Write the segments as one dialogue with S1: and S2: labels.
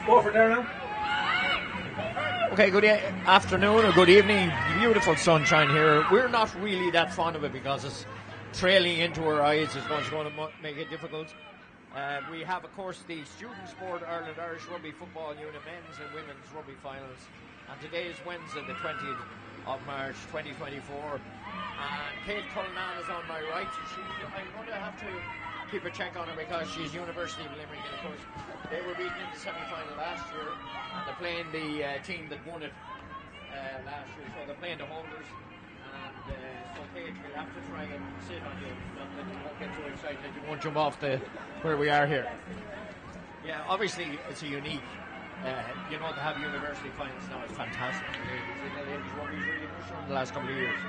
S1: Go for there now.
S2: Okay, good afternoon or good evening. Beautiful sunshine here. We're not really that fond of it because it's trailing into our eyes. It's going to make it difficult. We have, of course, the Student Sport Ireland Irish Rugby Football Unit men's and women's rugby finals. And today is Wednesday, the 20th of March, 2024. And Kate Cullinan is on my right. I'm going to have to keep a check on her because she's University of Limerick. And, of course, they were beaten in the semi-final last year. And they're playing the team that won it last year. So they're playing the holders. And so Kate will have to try and sit on you. That you won't get too excited that you won't jump off where we are here. Yeah, obviously it's a unique, to have university finals now is fantastic. Ladies rugby's really pushed on the last couple of years.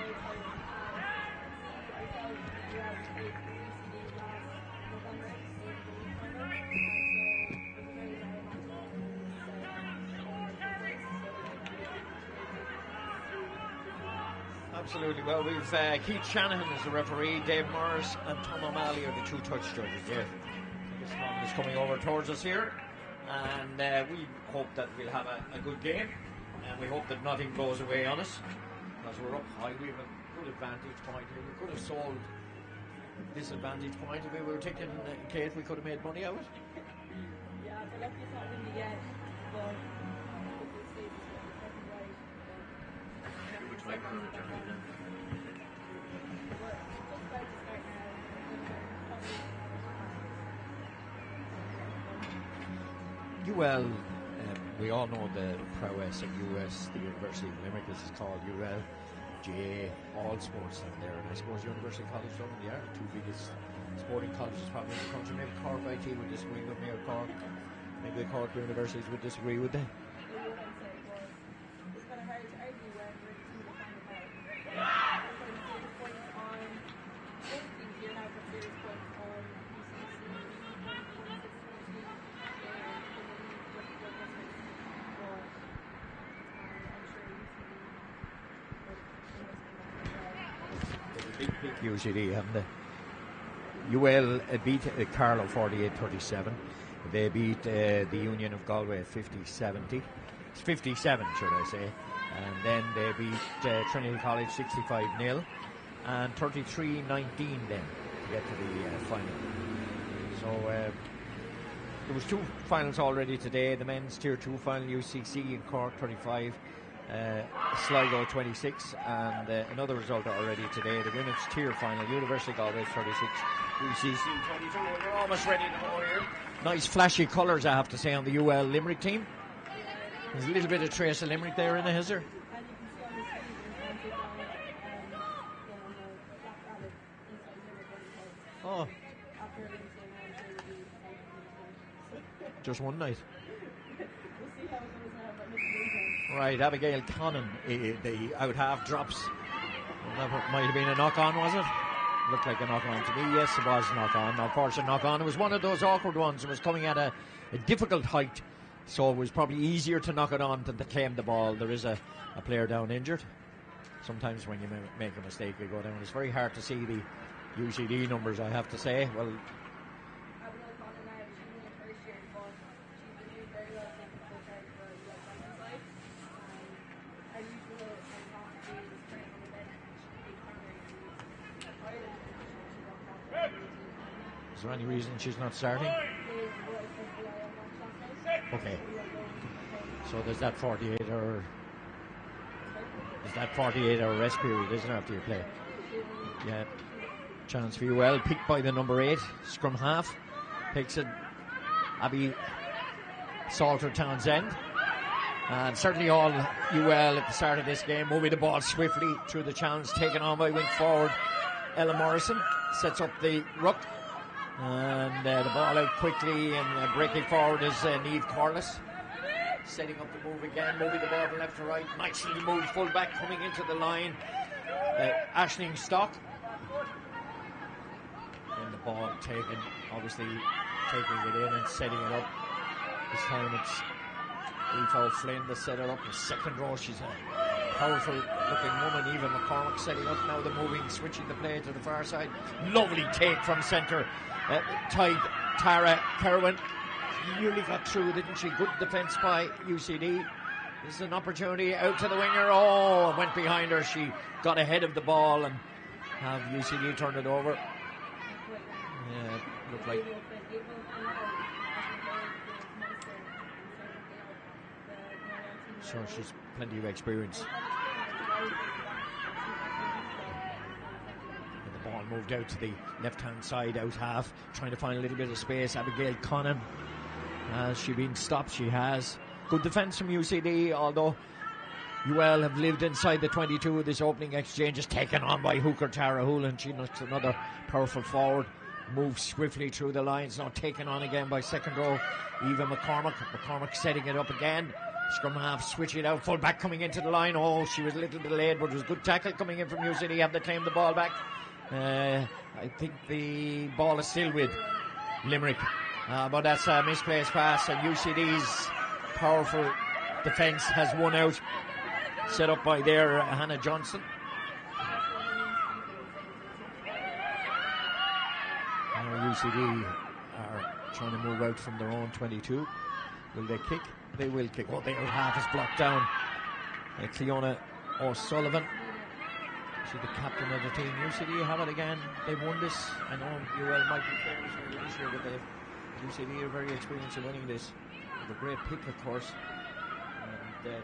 S2: Absolutely. Well, we've Keith Shanahan as the referee, Dave Morris and Tom O'Malley are the two touch judges. Yeah, this one is coming over towards us here, and we hope that we'll have a good game, and we hope that nothing blows away on us because we're up high. We have a good advantage point here. We could have sold a disadvantage point if we were taking Kate. We could have made money out of it.
S3: Yeah, but lucky it's not windy yet. But
S2: UL, we all know the prowess of US, the University of Limerick. This is called UL, GA, all sports down there. And I suppose University College Dublin, they are the two biggest sporting colleges probably in the country. Maybe Cork IT would disagree with me, or Cork. Maybe the Cork universities would disagree with them.
S3: it's kind of hard to argue when we're in the final part. But serious points on both teams here now, but serious points on
S2: Big UCD, haven't they? UL beat Carlow 48-37. They beat the Union of Galway 50-70. It's 57, should I say. And then they beat Trinity College 65-0 and 33-19 then to get to the final. So there was two finals already today. The men's Tier 2 final, UCC in Cork 35, Sligo 26, and another result already today. The women's Tier final, University of Galway 36, UCC 22. We're almost ready to go here. Nice flashy colours, I have to say, on the UL Limerick team. There's a little bit of trace of Limerick there in the Hizzer. Oh. Just one night. Right, Abigail Connon, the out half drops. That might have been a knock on, was it? Looked like a knock on to me. Yes, it was a knock on. Of course, a knock on. It was one of those awkward ones. It was coming at a difficult height, so it was probably easier to knock it on than to claim the ball. There is a player down injured. Sometimes when you make a mistake, we go down. It's very hard to see the UCD numbers, I have to say. Well, is there any reason she's not starting? Okay. So there's that 48-hour rest period, isn't it, after you play? Yeah. Chance for UL, picked by the number 8 scrum half. Picks it Abby Salter Townsend. And certainly all UL at the start of this game moving the ball swiftly through the challenge, taken on by wing forward Ella Morrison. Sets up the ruck. And the ball out quickly, and breaking forward is Niamh Corliss. Setting up the move again, moving the ball from left to right. Nicely moved full-back coming into the line. Aisling Stock. And the ball taken, obviously taking it in and setting it up. This time it's Aoife Flynn to set it up. The second row, she's a powerful looking woman. Eva McCormick setting up now the moving, switching the play to the far side. Lovely take from centre. Tara Kerwin nearly got through, didn't she? Good defence by UCD. This is an opportunity out to the winger. Oh, went behind her. She got ahead of the ball and have UCD turned it over. Yeah, looked like. So she's plenty of experience. And the ball moved out to the left-hand side, out half, trying to find a little bit of space. Abigail Connan, has she been stopped? She has. Good defence from UCD, although UL have lived inside the 22. This opening exchange is taken on by hooker Tara Hoolan. She looks another powerful forward. Moves swiftly through the lines, now taken on again by second row Eva McCormick. McCormick setting it up again. Scrum half, switch it out, full back coming into the line. Oh, she was a little delayed, but it was good tackle coming in from UCD. Have they claimed the ball back? I think the ball is still with Limerick, but that's a misplaced pass, and UCD's powerful defence has won out. Set up by their Hannah Johnson. Now UCD are trying to move out from their own 22. Will they kick? They will kick. Oh, the out half is blocked down. Cleona O'Sullivan. She's the captain of the team. UCD have it again. They've won this. I know UL might be famous for this year, but UCD are very experienced in winning this. With a great pick, of course. And,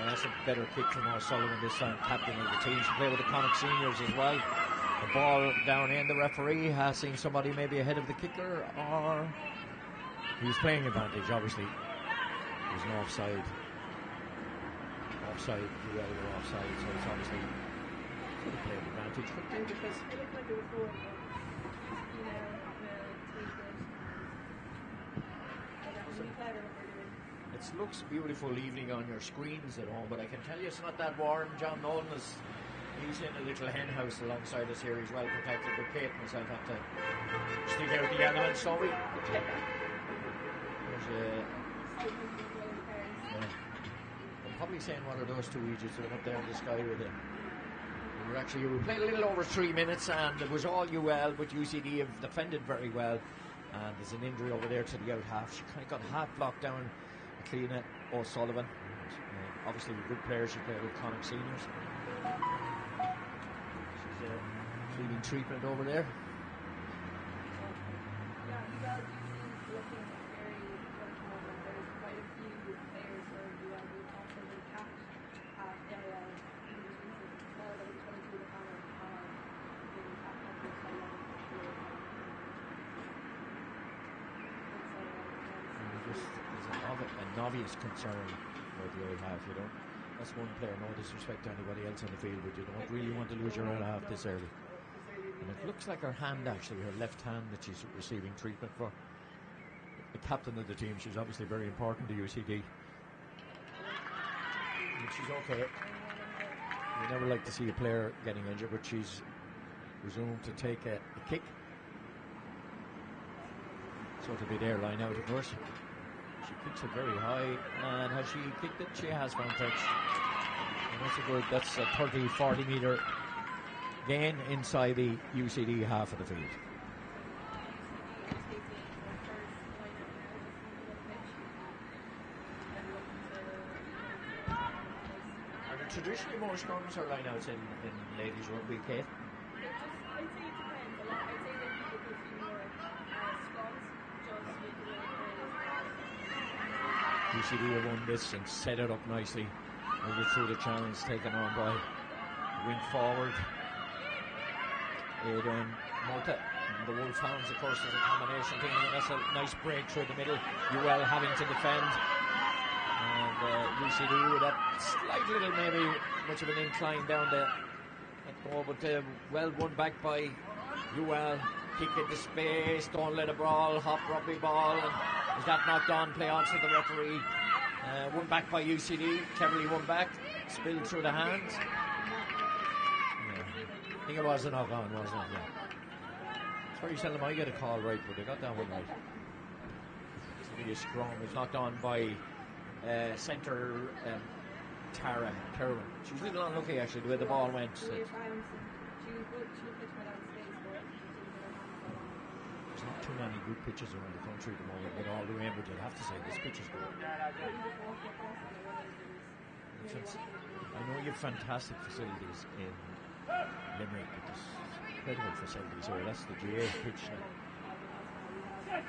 S2: that's a better kick from O'Sullivan this time, captain of the team. She played with the Connacht seniors as well. The ball down in. The referee has seen somebody maybe ahead of the kicker, or he was playing advantage, obviously. There's no offside. Offside, UL were offside, so it's obviously could have played advantage, couldn't they? Because
S3: it looked like it was going, but
S2: it looks beautiful evening on your screens at home, but I can tell you it's not that warm. John Nolan he's in a little hen house alongside us here. He's well protected, but Kate and myself have to stick out the elements, so we take that. I'm probably saying what are those two Egypts that went up there in the sky with it. We played a little over 3 minutes, and it was all UL, but UCD have defended very well. And there's an injury over there to the out half. She kind of got half blocked down. Cleona O'Sullivan, obviously a good player. She played with Connacht seniors. She's receiving treatment over there. An obvious concern about the old half, you know. That's one player, no disrespect to anybody else on the field, but you don't really want to lose your own half this early. And it looks like her hand, actually, her left hand that she's receiving treatment for. The captain of the team, she's obviously very important to UCD. And she's okay. You never like to see a player getting injured, but she's resumed to take a kick. So to be there, line out, of course. She kicks it very high, and has she kicked it? She has one touch. And that's a 30-40 metre gain inside the UCD half of the field. Are there traditionally more scrums or lineouts in ladies rugby, Kate?
S3: I'd say it depends a lot. I'd say that people could see more scrums, just with the way
S2: UCD have won this and set it up nicely. Over through the challenge taken on by wing forward Aidan Malta. And the Wolfhounds, of course, is a combination team, and that's a nice break through the middle. UL having to defend, and UCD with that slight little, maybe much of an incline down the goal, but well won back by UL. Kick into space, don't let a brawl, hot rugby ball, and is that knocked on? Play on to the referee. Won back by UCD. Cleverly won back. Spilled through the hands. Yeah. I think it was a knock on, wasn't it? Yeah. It's very seldom I get a call right, but they got that one right. It's really a scrum. It's knocked on by centre Tara Kerwin. She was a little unlucky, actually, the way the ball went.
S3: She was good. She was pitched
S2: too many good pitches around the country at the moment with all the rain, but you'd have to say this pitch is good. I know you have fantastic facilities in Limerick, but there's incredible facilities here. That's the GA pitch now. Yeah,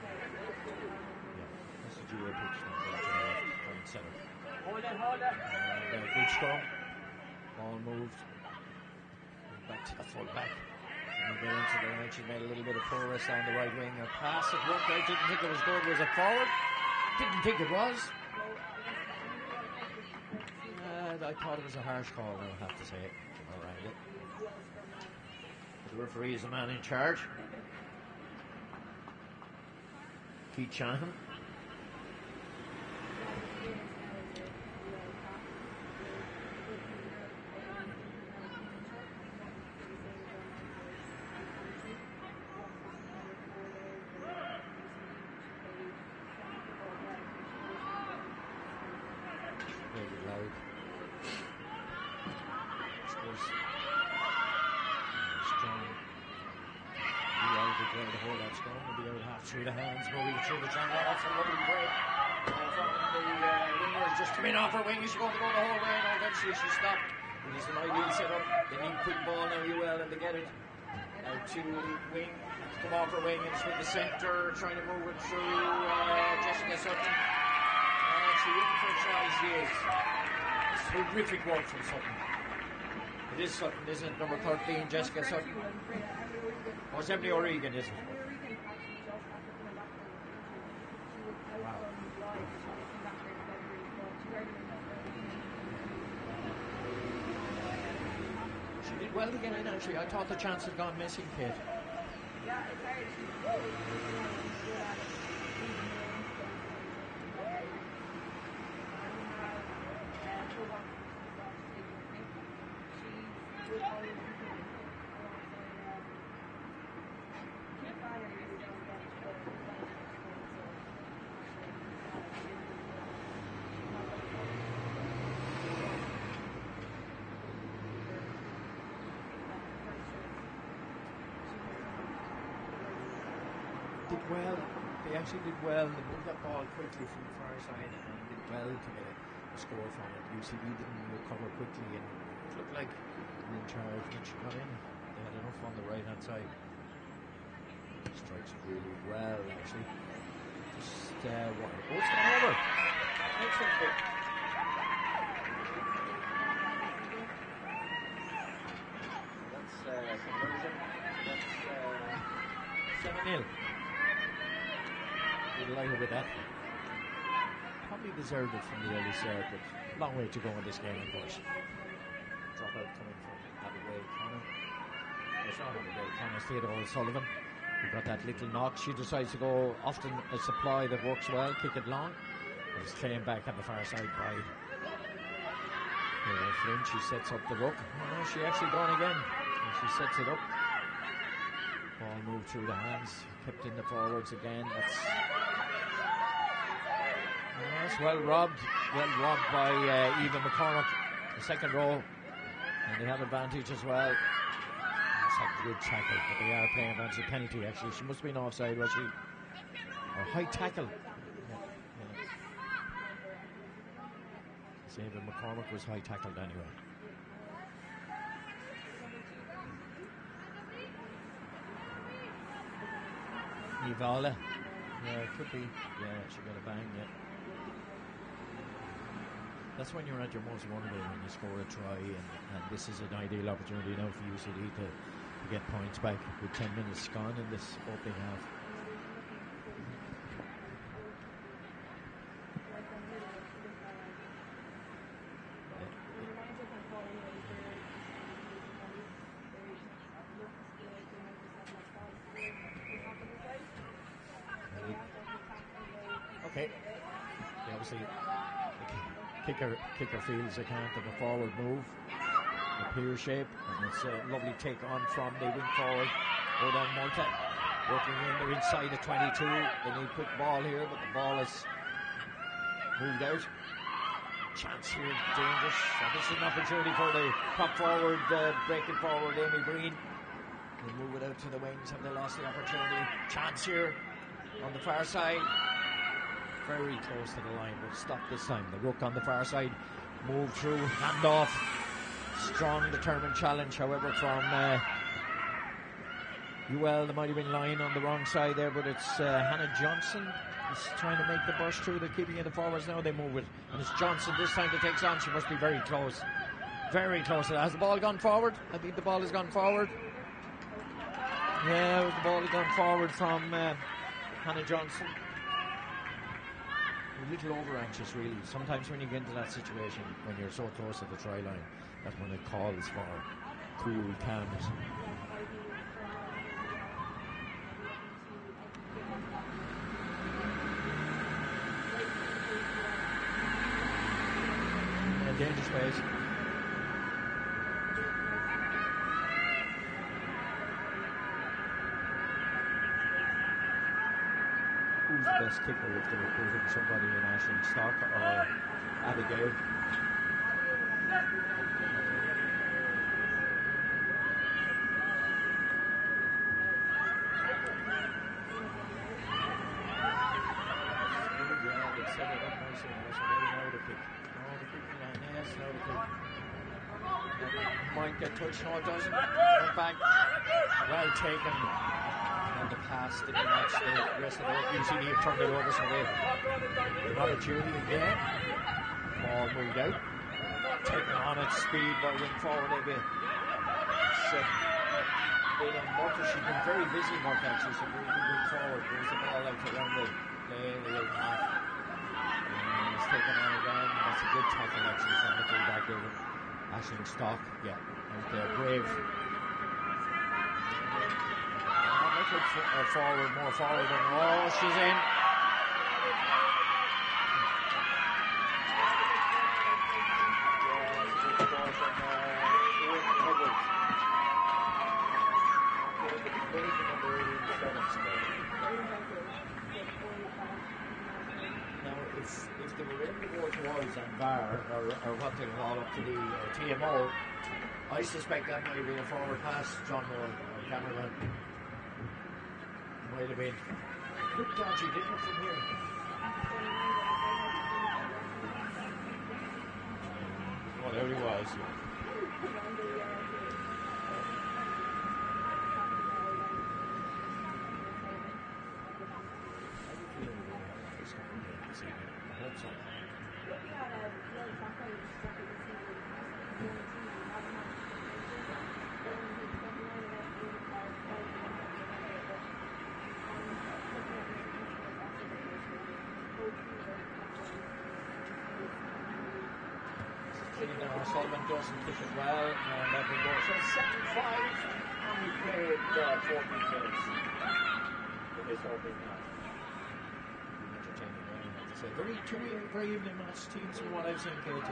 S2: that's the GA pitch now. Front centre.
S1: Hold it.
S2: And good scrum. Ball moved. Back to the full back. And we get into the right. She made a little bit of progress down the right wing. A pass, it worked out. Didn't think it was good. Was it forward? Didn't think it was. I thought it was a harsh call, I'll have to say it. Around it. The referee is the man in charge. Keith Shanahan. Through the hands, moving through the triangle. That's a lovely break from the winger. Just come in off her wing. She's going to go the whole way, and eventually she stopped. It is an ideal setup. They need quick ball now, well, and they get it out to wing. Come off her wing, and it's with the centre, trying to move it through Jessica Sutton. She looking for a try, she is. Terrific work from Sutton. It is Sutton, isn't it? Number 13, Jessica Sutton. Oh, it's Emily O'Regan, isn't it? Well, again, actually, I thought the chance had gone missing, Kate.
S3: Yeah, it's hard.
S2: Well, they actually did well. They moved that ball quickly from the far side and did well to get a score from it. UCB didn't recover quickly and it looked like they were in charge when she got in. They had enough on the right hand side. Strikes really well, actually. Just what? Oh, it's gone over. Excellent hit. That's conversion. That's 7-0. Delighted with that. Probably deserved it from the early start, but long way to go in this game, of course. Drop out coming from Abigail Connor. It's not Abigail Connor, Theodore O'Sullivan. We got that little knock. She decides to go often a supply that works well, kick it long. But it's claimed back on the far side by Flynn. She sets up the ruck. Oh no, she actually gone again. And she sets it up. Ball moved through the hands, kept in the forwards again. That's well robbed by Eva McCormick, the second row, and they have advantage as well. That's a good tackle, but they are playing advantage. A penalty actually. She must have been offside, was she? Or high tackle. Yeah. Eva McCormick was high tackled anyway. Nivala. Yeah, it could be. Yeah, she got a bang, yeah. That's when you're at your most vulnerable, when you score a try, and this is an ideal opportunity now for UCD to get points back with 10 minutes gone in this opening half. Okay. Yeah, obviously, kicker feels they can't have a forward move. The peer shape, and it's a lovely take on from the wing forward. Odan Malta working in, they're inside the 22. They need quick ball here, but the ball is moved out. Chance here, dangerous. So this is an opportunity for the prop forward, breaking forward, Amy Breen. They move it out to the wings. Have they lost the opportunity? Chance here. on the far side. Very close to the line, but stopped this time. The ruck on the far side, move through, hand off. Strong, determined challenge, however, from UL. They might have been lying on the wrong side there, but it's Hannah Johnson is trying to make the burst through. They're keeping it the forwards now. They move it, and it's Johnson this time that takes on. She must be very close. Very close. Has the ball gone forward? I think the ball has gone forward. Yeah, the ball has gone forward from Hannah Johnson. A little over anxious, really. Sometimes when you get into that situation, when you're so close to the try line, that's when it calls for cool calmness. Danger space. Who's the best kicker if they're recruiting somebody in Ashland Stock or Abigail? Might get touched, no it doesn't. Went back, well taken, and the pass didn't match the rest of the UCD have turned it over, so they've an opportunity again. Ball moved out, taken on its speed by wing forward a bit. Ada Murphy, she's been very busy, Murphy, actually, so very good wing forward. Brings the ball out to around the lane half. And it's taken on again. That's a good tackle actually from the full-back over Ashland Stock. Yeah, out there, brave. Forward, more forward than she's in. Now, if they were able to go towards and bar, or what they call up to the TMO, I suspect that might have been a forward pass, John Moore, or cameraman. Might have been. Good dodgy, didn't it, from here? Oh, there he was. Sullivan doesn't kick it well, and that will go. So 7-5, and we played 14 minutes for this opening half. Entertaining game, I have to say. Very evenly matched teams from what I've seen, KJ.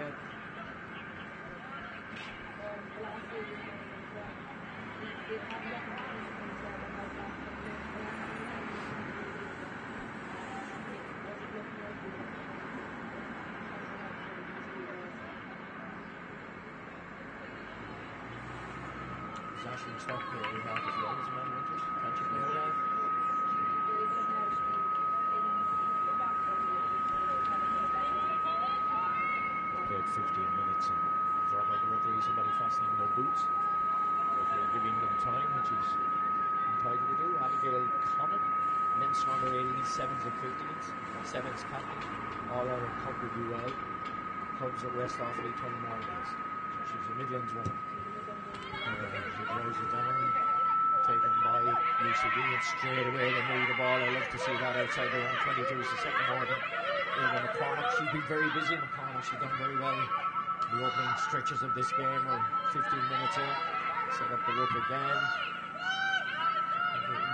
S2: Ashland Stock here we have as well as man winters. Can't you know that? Played 15 minutes and thought like the referee somebody fastening their boots. Referee giving them time, which is entitled to do. Abigail Connett, men's under 18s, 7s and 15s. 7s captain, all out of Cup with UL. Clubs at West Offaly, Tullamore. She's a Midlands winner. Rises down, taken by UCD, and straight away they move the ball. I love to see that outside their own 22 is the second Morgan in the corner. She's been very busy in the corner. She's done very well in the opening stretches of this game. We're 15 minutes in. Set up the rope again.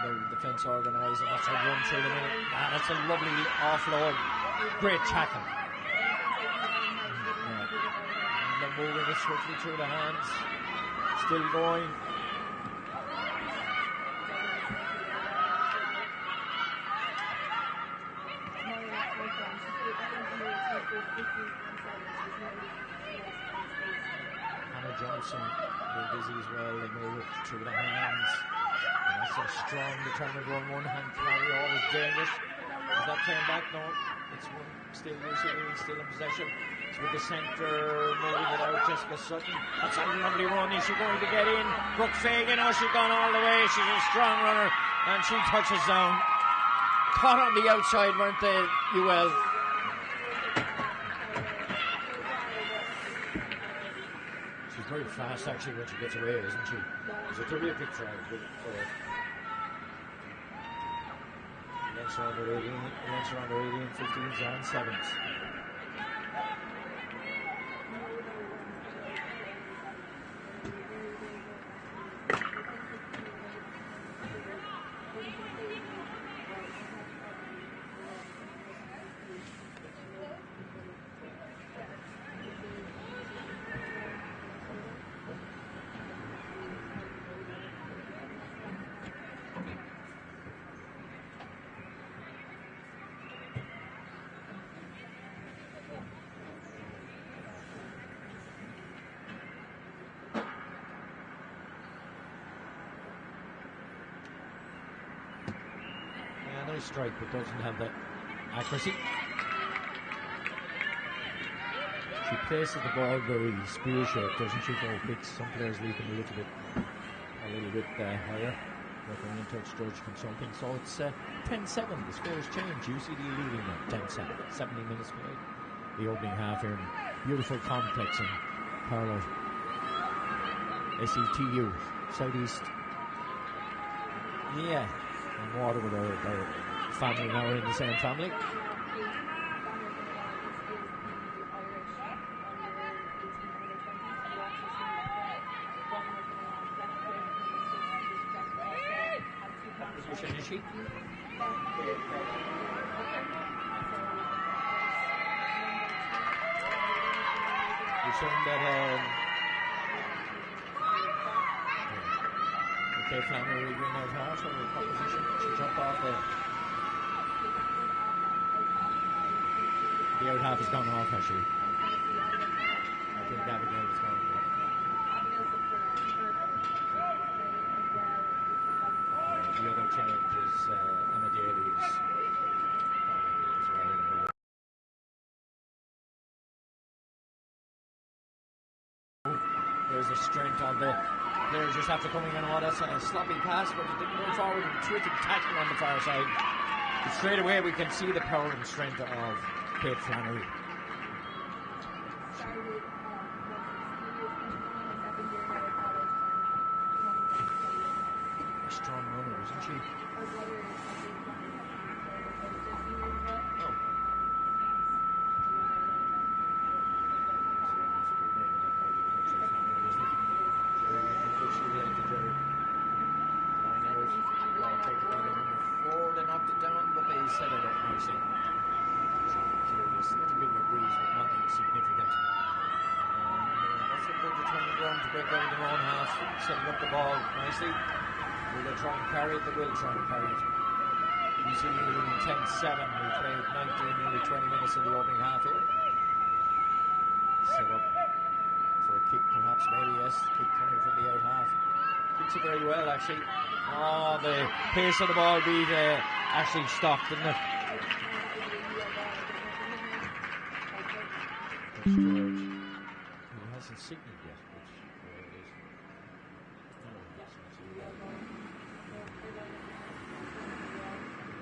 S2: The defence organised, and that's a run through the middle. And that's a lovely offload. Great tackle. And they're moving it swiftly through the hands. Still going. Hannah Johnson, very busy as well. They move it through the hands. That's a strong, determined run. One hand Flannery, always dangerous. Is that playing back? No. It's one still UCD, still in possession. It's with the centre, maybe without Jessica Sutton. That's a lovely run. Is she going to get in? Brooke Fagan, oh, she's gone all the way. She's a strong runner, and she touches down. Caught on the outside, weren't they, UL? She's very fast, actually, when she gets away, isn't she? It's a terrific try for her. Lengths around her 18, 15s and 7s. Nice strike, but doesn't have that accuracy. She places the ball very spear shaped, doesn't she? For kicks, some players leave them a little bit higher. Working in touch George Consulting. So it's 10-7. The score has changed. UCD leading at 10-7. 70 minutes played. The opening half here. Beautiful complex in Carlow. SETU, Southeast. Yeah. And Water with their family now are in the same family. Position is she? You're showing that okay, Flannery bring out half or proposition. She jumped off the out half has gone off actually. I think Abigail is going there. The other change is Emma Daly is there's a strength on the players just after coming in. That's a sloppy pass, but it didn't go forward. Terrific tackle on the far side. But straight away we can see the power and strength of Kate Flannery. A strong runner, isn't she? Oh. They knocked it down, but they set it up nicely. So there's a little bit of a breeze, but nothing significant. That's a good returning run to break out in their own half, setting up the ball nicely. Will they try and carry it? They will try and carry it. You see leading 10-7. We played 19, nearly 20 minutes in the opening half here. Set up for a kick, perhaps, maybe, yes. Kick coming from the out half. Kicks it very well, actually. Oh, the pace of the ball beat Ashley Stock, didn't it? There's George. He hasn't signalled yet, which is.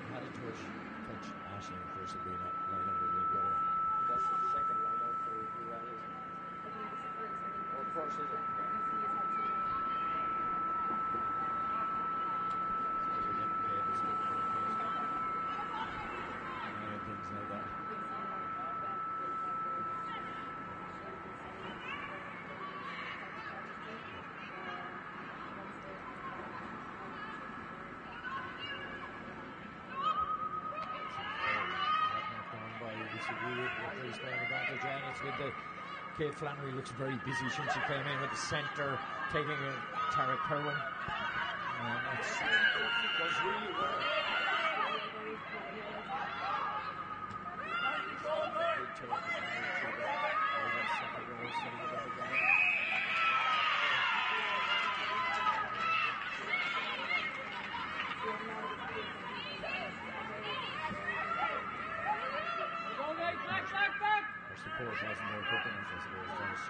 S2: Had a touch Ashley, of course, will be that line up with the other. That's the second line out for who that is. Oh, first, is it? Like that. With the Kate Flannery looks very busy since she came in with the centre, taking a Tara Kerwin. That goes really well. support wasn't very quick enough, I suppose. That's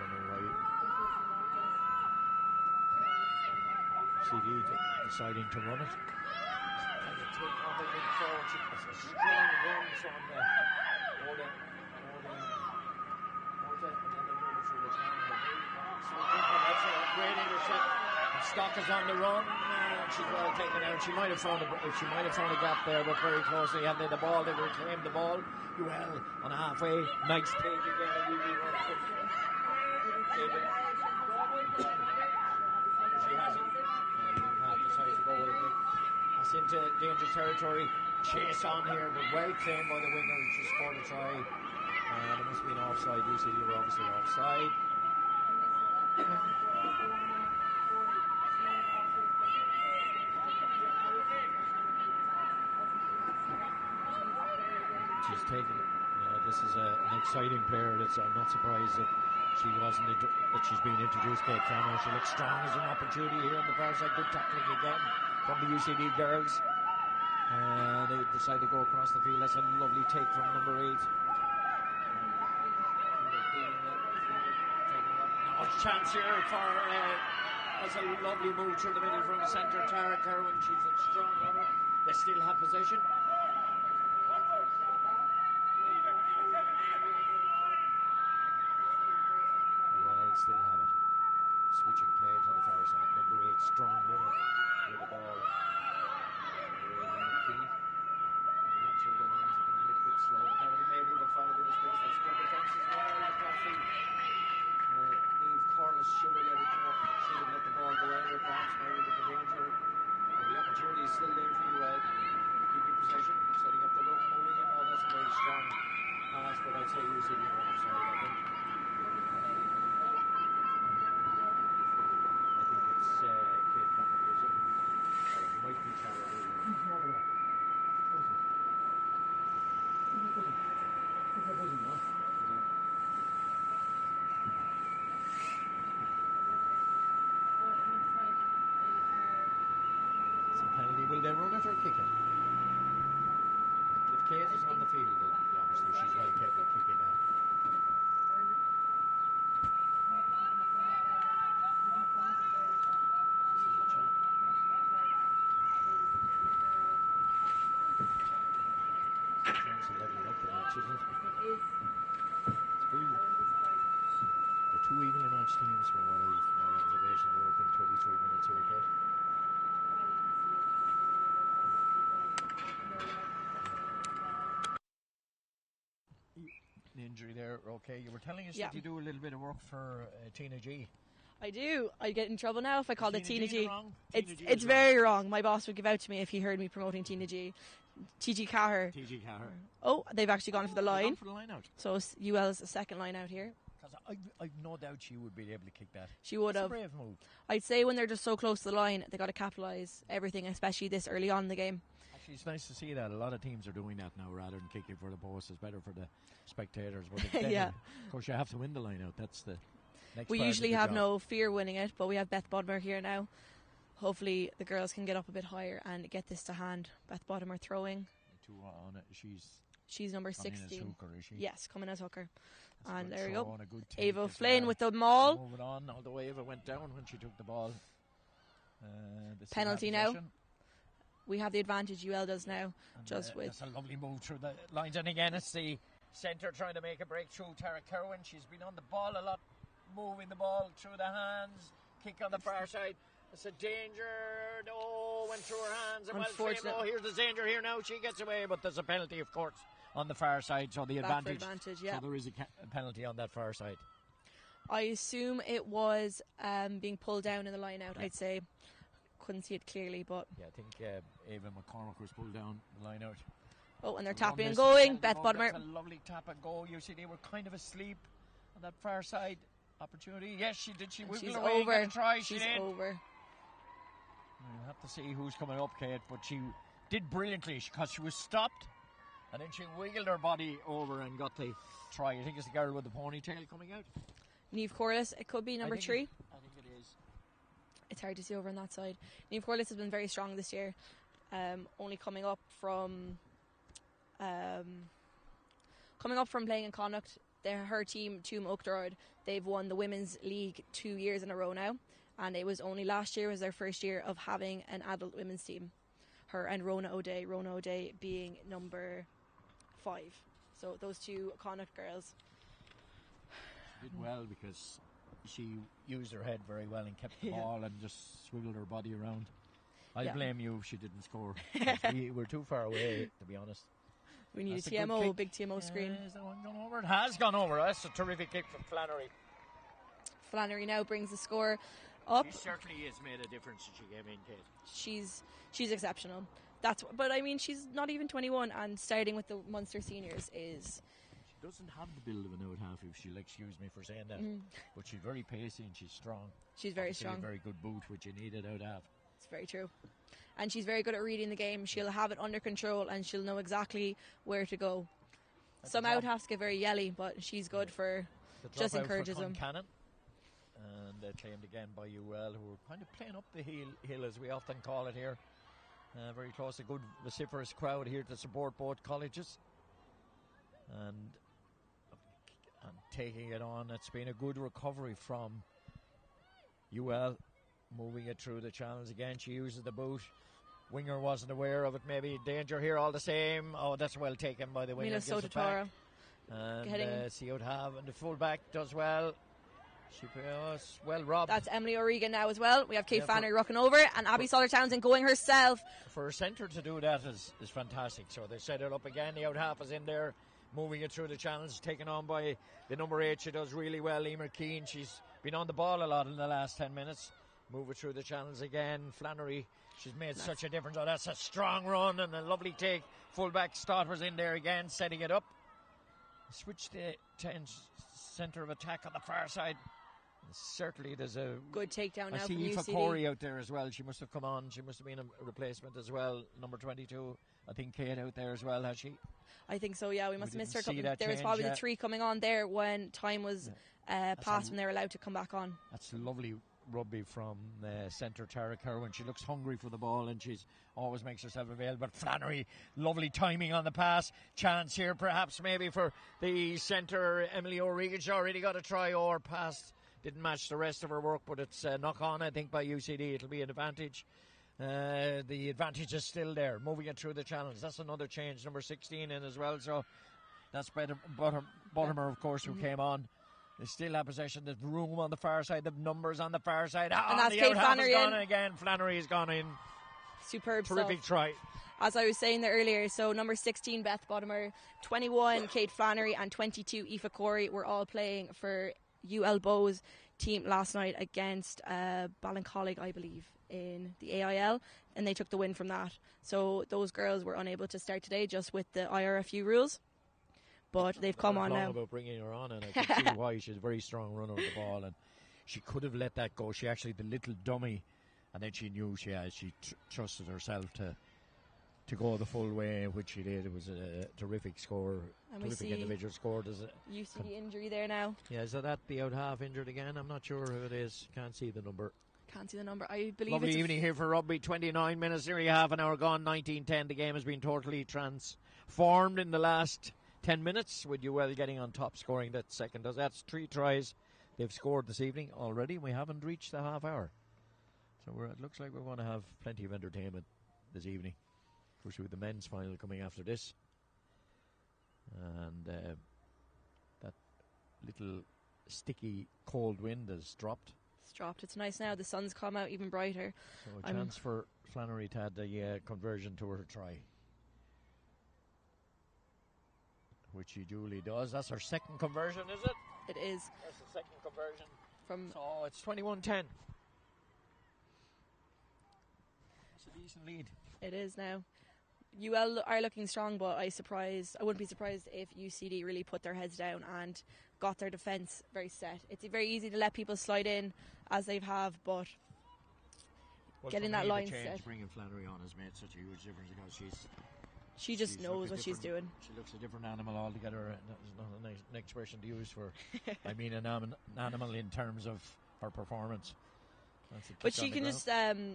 S2: CD deciding to run it. And the take on the link forward. It's a strong run from Orda. And then they move it through the triangle. So that's a great intercept. And Stock is on the run. She's well taken out. She might have found a gap there, but very closely handling the ball. They reclaimed the ball. Well on halfway. Nice take again. A really run from David. She has it. Half decides to go with it. That's into dangerous territory. Chase on here, but well claimed by the winger. Just scored a try. There must be an offside. You see, you were obviously offside. She's taken. This is an exciting player. I'm not surprised that she's been introduced. Kate Cranmer. She looks strong as an opportunity here on the far side. Good tackling again from the UCD girls. They decide to go across the field. That's a lovely take from number 8. Chance here for that's a lovely move through the middle from the centre. Tara Kerwin, she's a strong runner. They still have possession. Well, still have it. Switching play to the far side. Number 8, strong runner with the ball. Through the hands, a little bit slow. Now they may able to find a bit of space. That's good defence as well. Niamh Corliss should have let it go. Should have let the ball go out. Perhaps maybe with the danger. And the opportunity is still there for you. Keeping possession, setting up the look, moving it. Oh, that's a very strong pass, but I'd say using it offside. I think it's Kate Cranmer. It might be Carlow. Penalty, will they run it or kick it? If Kate is on the field, then obviously she's well capable of kicking now. This is a chance. Chance to level up the match, isn't it? It's brilliant. The two evenly matched teams, from what I've my observation, they're open 23 minutes here, Kate. The injury there, okay. You were telling us that you do a little bit of work for Tina G.
S3: I do. I'd get in trouble now if I called it Tina G.
S2: It's
S3: very wrong. My boss would give out to me if he heard me promoting Tina G. TG Cahir.
S2: TG Cahir.
S3: Oh, they've actually gone for the line.
S2: Gone for the line out.
S3: So UL's a second line out here.
S2: Because I've no doubt she would be able to kick that.
S3: She would have.
S2: It's a brave move.
S3: I'd say when they're just so close to the line, they got to capitalise everything, especially this early on in the game.
S2: Actually, it's nice to see that. A lot of teams are doing that now rather than kicking for the post. It's better for the spectators. But
S3: yeah.
S2: Of course, you have to win the line out. That's the next
S3: We
S2: part
S3: usually
S2: of the
S3: have
S2: job.
S3: no fear winning it, but we have Beth Bodmer here now. Hopefully the girls can get up a bit higher and get this to hand. Beth Bodmer throwing.
S2: On it.
S3: She's number
S2: coming
S3: 16.
S2: as hooker, is she?
S3: Yes, coming as hooker.
S2: That's
S3: and there you go.
S2: Ava
S3: Flynn with the maul.
S2: Moving on, although Ava went down when she took the ball.
S3: Penalty now. We have the advantage, UL does now.
S2: And,
S3: just with
S2: that's a lovely move through the lines. And again, it's the centre trying to make a breakthrough. Tara Kerwin, she's been on the ball a lot, moving the ball through the hands. Kick on the far side. It's a danger. No, went through her hands. And
S3: Unfortunate.
S2: here's the danger here now. She gets away, but there's a penalty, of course, on the far side. So the advantage.
S3: Yeah.
S2: So there is a penalty on that far side.
S3: I assume it was being pulled down in the line out, I'd say. Couldn't see it clearly, but...
S2: Yeah, I think Ava McCormick was pulled down the line out.
S3: Oh, and they're tapping and going. Beth
S2: That's
S3: Bodmer.
S2: a lovely tap and go. You see, they were kind of asleep on that far side opportunity. Yes, she did. She wiggled away.
S3: Over.
S2: Got a try.
S3: She's over.
S2: We'll have to see who's coming up, Kate, but she did brilliantly because she was stopped and then she wiggled her body over and got the try. I think it's the girl with the ponytail coming out.
S3: Niamh Corliss, it could be number 3.
S2: I think it is.
S3: It's hard to see over on that side. Niamh Corliss has been very strong this year, only coming up from playing in Connacht
S1: her team, Tuam Oakdorod, they've won the Women's League 2 years in a row now, and it was only last year was their first year of having an adult women's team. Her and Rona O'Day being number 5. So those two Connacht girls.
S2: She did well because she used her head very well and kept the ball and just swiveled her body around. I blame you if she didn't score. We were too far away, to be honest.
S1: We need a TMO, big TMO screen.
S2: Is that one gone over? It has gone over. That's a terrific kick from Flannery.
S1: Flannery now brings the score up.
S2: She certainly has made a difference since she came in, Kate.
S1: She's exceptional. But I mean, she's not even 21, and starting with the Munster seniors is...
S2: She doesn't have the build of an out half, if she'll excuse me for saying that. But she's very pacey and she's strong.
S1: She's very strong.
S2: A very good boot, which you needed out half.
S1: It's very true. And she's very good at reading the game. She'll have it under control and she'll know exactly where to go. Some out halves get very yelly, but she's good for just encourages them.
S2: Cannon. And claimed again by UL, who are kind of playing up the hill as we often call it here. Very close, a good vociferous crowd here to support both colleges. And taking it on, it's been a good recovery from UL. Moving it through the channels again. She uses the boot. Winger wasn't aware of it. Maybe danger here all the same. Oh, that's well taken by the winger.
S1: Mila Sototora.
S2: And see how it have. And the fullback does well. She was well robbed.
S1: That's Emily O'Regan now as well. We have Kate Flannery rocking over. And Abby Soller-Townsend going herself.
S2: For a centre to do that is fantastic. So they set it up again. The out half is in there. Moving it through the channels. Taken on by the number 8. She does really well. Emer Keane. She's been on the ball a lot in the last 10 minutes. Move it through the channels again. Flannery, she's made such a difference. Oh, that's a strong run and a lovely take. Fullback Stott was in there again, setting it up. Switch the centre of attack on the far side. Certainly there's a
S1: good takedown now from
S2: UCD. I see Aoife Corey out there as well. She must have come on. She must have been a replacement as well. Number 22. I think Kate out there as well, has she?
S1: I think so, yeah. We must have missed her. There was probably the 3 coming on there when time was passed when they were allowed to come back on.
S2: That's lovely rugby from centre Tara Kerwin. She looks hungry for the ball and she's always makes herself available. But Flannery, lovely timing on the pass. Chance here perhaps maybe for the centre Emily O'Regan. She already got a try or passed. Didn't match the rest of her work, but it's knock on I think by UCD. It'll be an advantage. The advantage is still there. Moving it through the channels. That's another change. Number 16 in as well. So that's Buttermer of course who came on. They still have possession. There's room on the far side. The numbers on the far side.
S1: And that's Kate Flannery
S2: in. Again. Flannery has gone in.
S1: Superb
S2: Terrific
S1: stuff.
S2: Try.
S1: As I was saying there earlier, so number 16 Beth Bottomer, 21 Kate Flannery and 22 Aoife Corey were all playing for UL Bow's team last night against Ballincollig, I believe, in the AIL, and they took the win from that. So those girls were unable to start today just with the IRFU rules. But they've come on now.
S2: About bringing her on, and I can see why. She's a very strong runner of the ball, and she could have let that go. She actually, the little dummy, and then she knew she trusted herself to go the full way, which she did. It was a terrific score, terrific individual score.
S1: UCD injury there now.
S2: Yeah, is that the out half injured again? I'm not sure who it is. Can't see the number.
S1: I believe
S2: lovely
S1: it's
S2: evening here for rugby. 29 minutes, nearly half an hour gone. 19-10. The game has been totally transformed in the last 10 minutes with UL getting on top, scoring that second. That's 3 tries they've scored this evening already. We haven't reached the half hour. So it looks like we're going to have plenty of entertainment this evening. Of course, with the men's final coming after this. And that little sticky cold wind has dropped.
S1: It's dropped. It's nice now. The sun's come out even brighter.
S2: So a chance for Flannery to add the conversion to her try, which she duly does. That's her second conversion, is it?
S1: It is.
S2: That's the second conversion. So it's 21-10. It's a decent lead.
S1: It is now. UL are looking strong, but I wouldn't be surprised if UCD really put their heads down and got their defence very set. It's very easy to let people slide in as they have, but getting that line set.
S2: Bringing Flannery on has made such a huge difference because
S1: she just knows what she's doing.
S2: She looks a different animal altogether. That's not a nice expression to use for. I mean, an animal in terms of her performance.
S1: But she can just,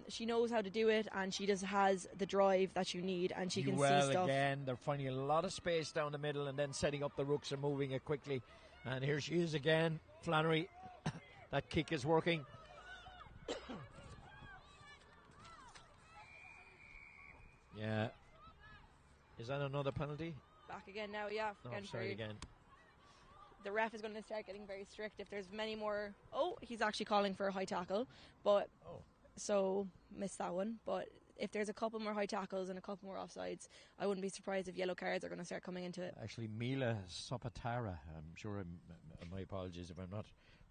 S1: she knows how to do it, and she just has the drive that you need, and she can see stuff.
S2: Again, they're finding a lot of space down the middle and then setting up the rooks and moving it quickly. And here she is again, Flannery. That kick is working. Yeah. Is that another penalty?
S1: Back again now, yeah.
S2: No,
S1: Again
S2: offside again.
S1: The ref is going to start getting very strict if there's many more. Oh, he's actually calling for a high tackle, but so missed that one. But if there's a couple more high tackles and a couple more offsides, I wouldn't be surprised if yellow cards are going to start coming into it.
S2: Actually, Mila Sopatara, I'm sure, my apologies if I'm not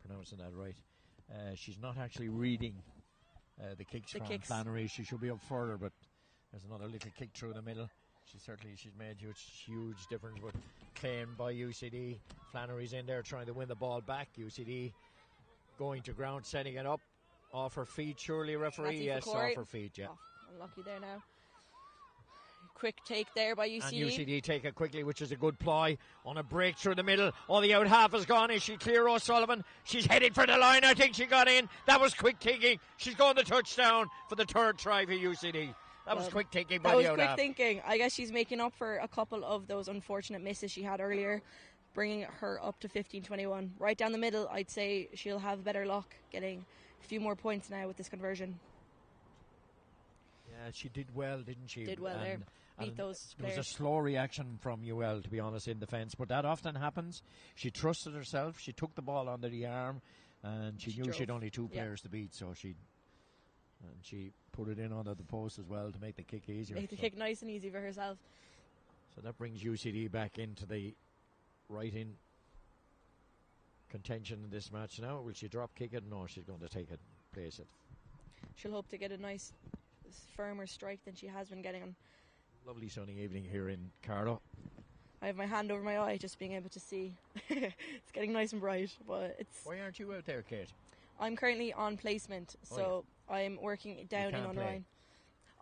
S2: pronouncing that right. She's not actually reading the kicks from Flannery. She should be up further, but there's another little kick through the middle. She's made huge difference, but claimed by UCD. Flannery's in there trying to win the ball back. UCD going to ground, setting it up. Off her feet, surely, referee? Yes, off her feet, yeah.
S1: Oh, unlucky there now. Quick take there by UCD.
S2: And UCD take it quickly, which is a good ploy on a break through the middle. Oh, the out half is gone. Is she clear, O'Sullivan? She's heading for the line. I think she got in. That was quick thinking. She's going to touchdown for the third try for UCD. That was quick thinking by the out half.
S1: That was quick thinking. I guess she's making up for a couple of those unfortunate misses she had earlier, bringing her up to 15-21. Right down the middle, I'd say she'll have better luck getting a few more points now with this conversion.
S2: Yeah, she did well, didn't she?
S1: Did well there. Beat those players.
S2: There was a slow reaction from UL, to be honest, in defence, but that often happens. She trusted herself. She took the ball under the arm, and she knew she had only two players to beat, so she put it in under the post as well to make the kick easier.
S1: Make the kick nice and easy for herself.
S2: So that brings UCD back into the right-in contention in this match now. Will she drop kick it? No, she's going to take it, place it.
S1: She'll hope to get a nice, firmer strike than she has been getting on.
S2: Lovely sunny evening here in Carlow.
S1: I have my hand over my eye just being able to see. It's getting nice and bright, but it's...
S2: Why aren't you out there, Kate?
S1: I'm currently on placement, so I'm working down in on the line.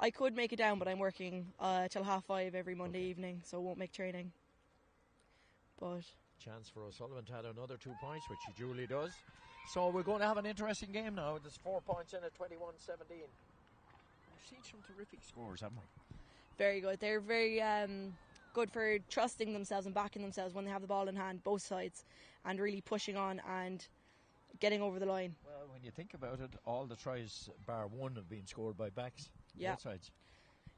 S1: I could make it down, but I'm working till 5:30 every Monday evening, so I won't make training. But
S2: chance for O'Sullivan to add another 2 points, which she duly does. So we're going to have an interesting game now. There's 4 points in at 21-17. We've seen some terrific scores, haven't we?
S1: Very good. They're very good for trusting themselves and backing themselves when they have the ball in hand, both sides, and really pushing on and getting over the line.
S2: Well, when you think about it, all the tries bar one have been scored by backs. Both sides.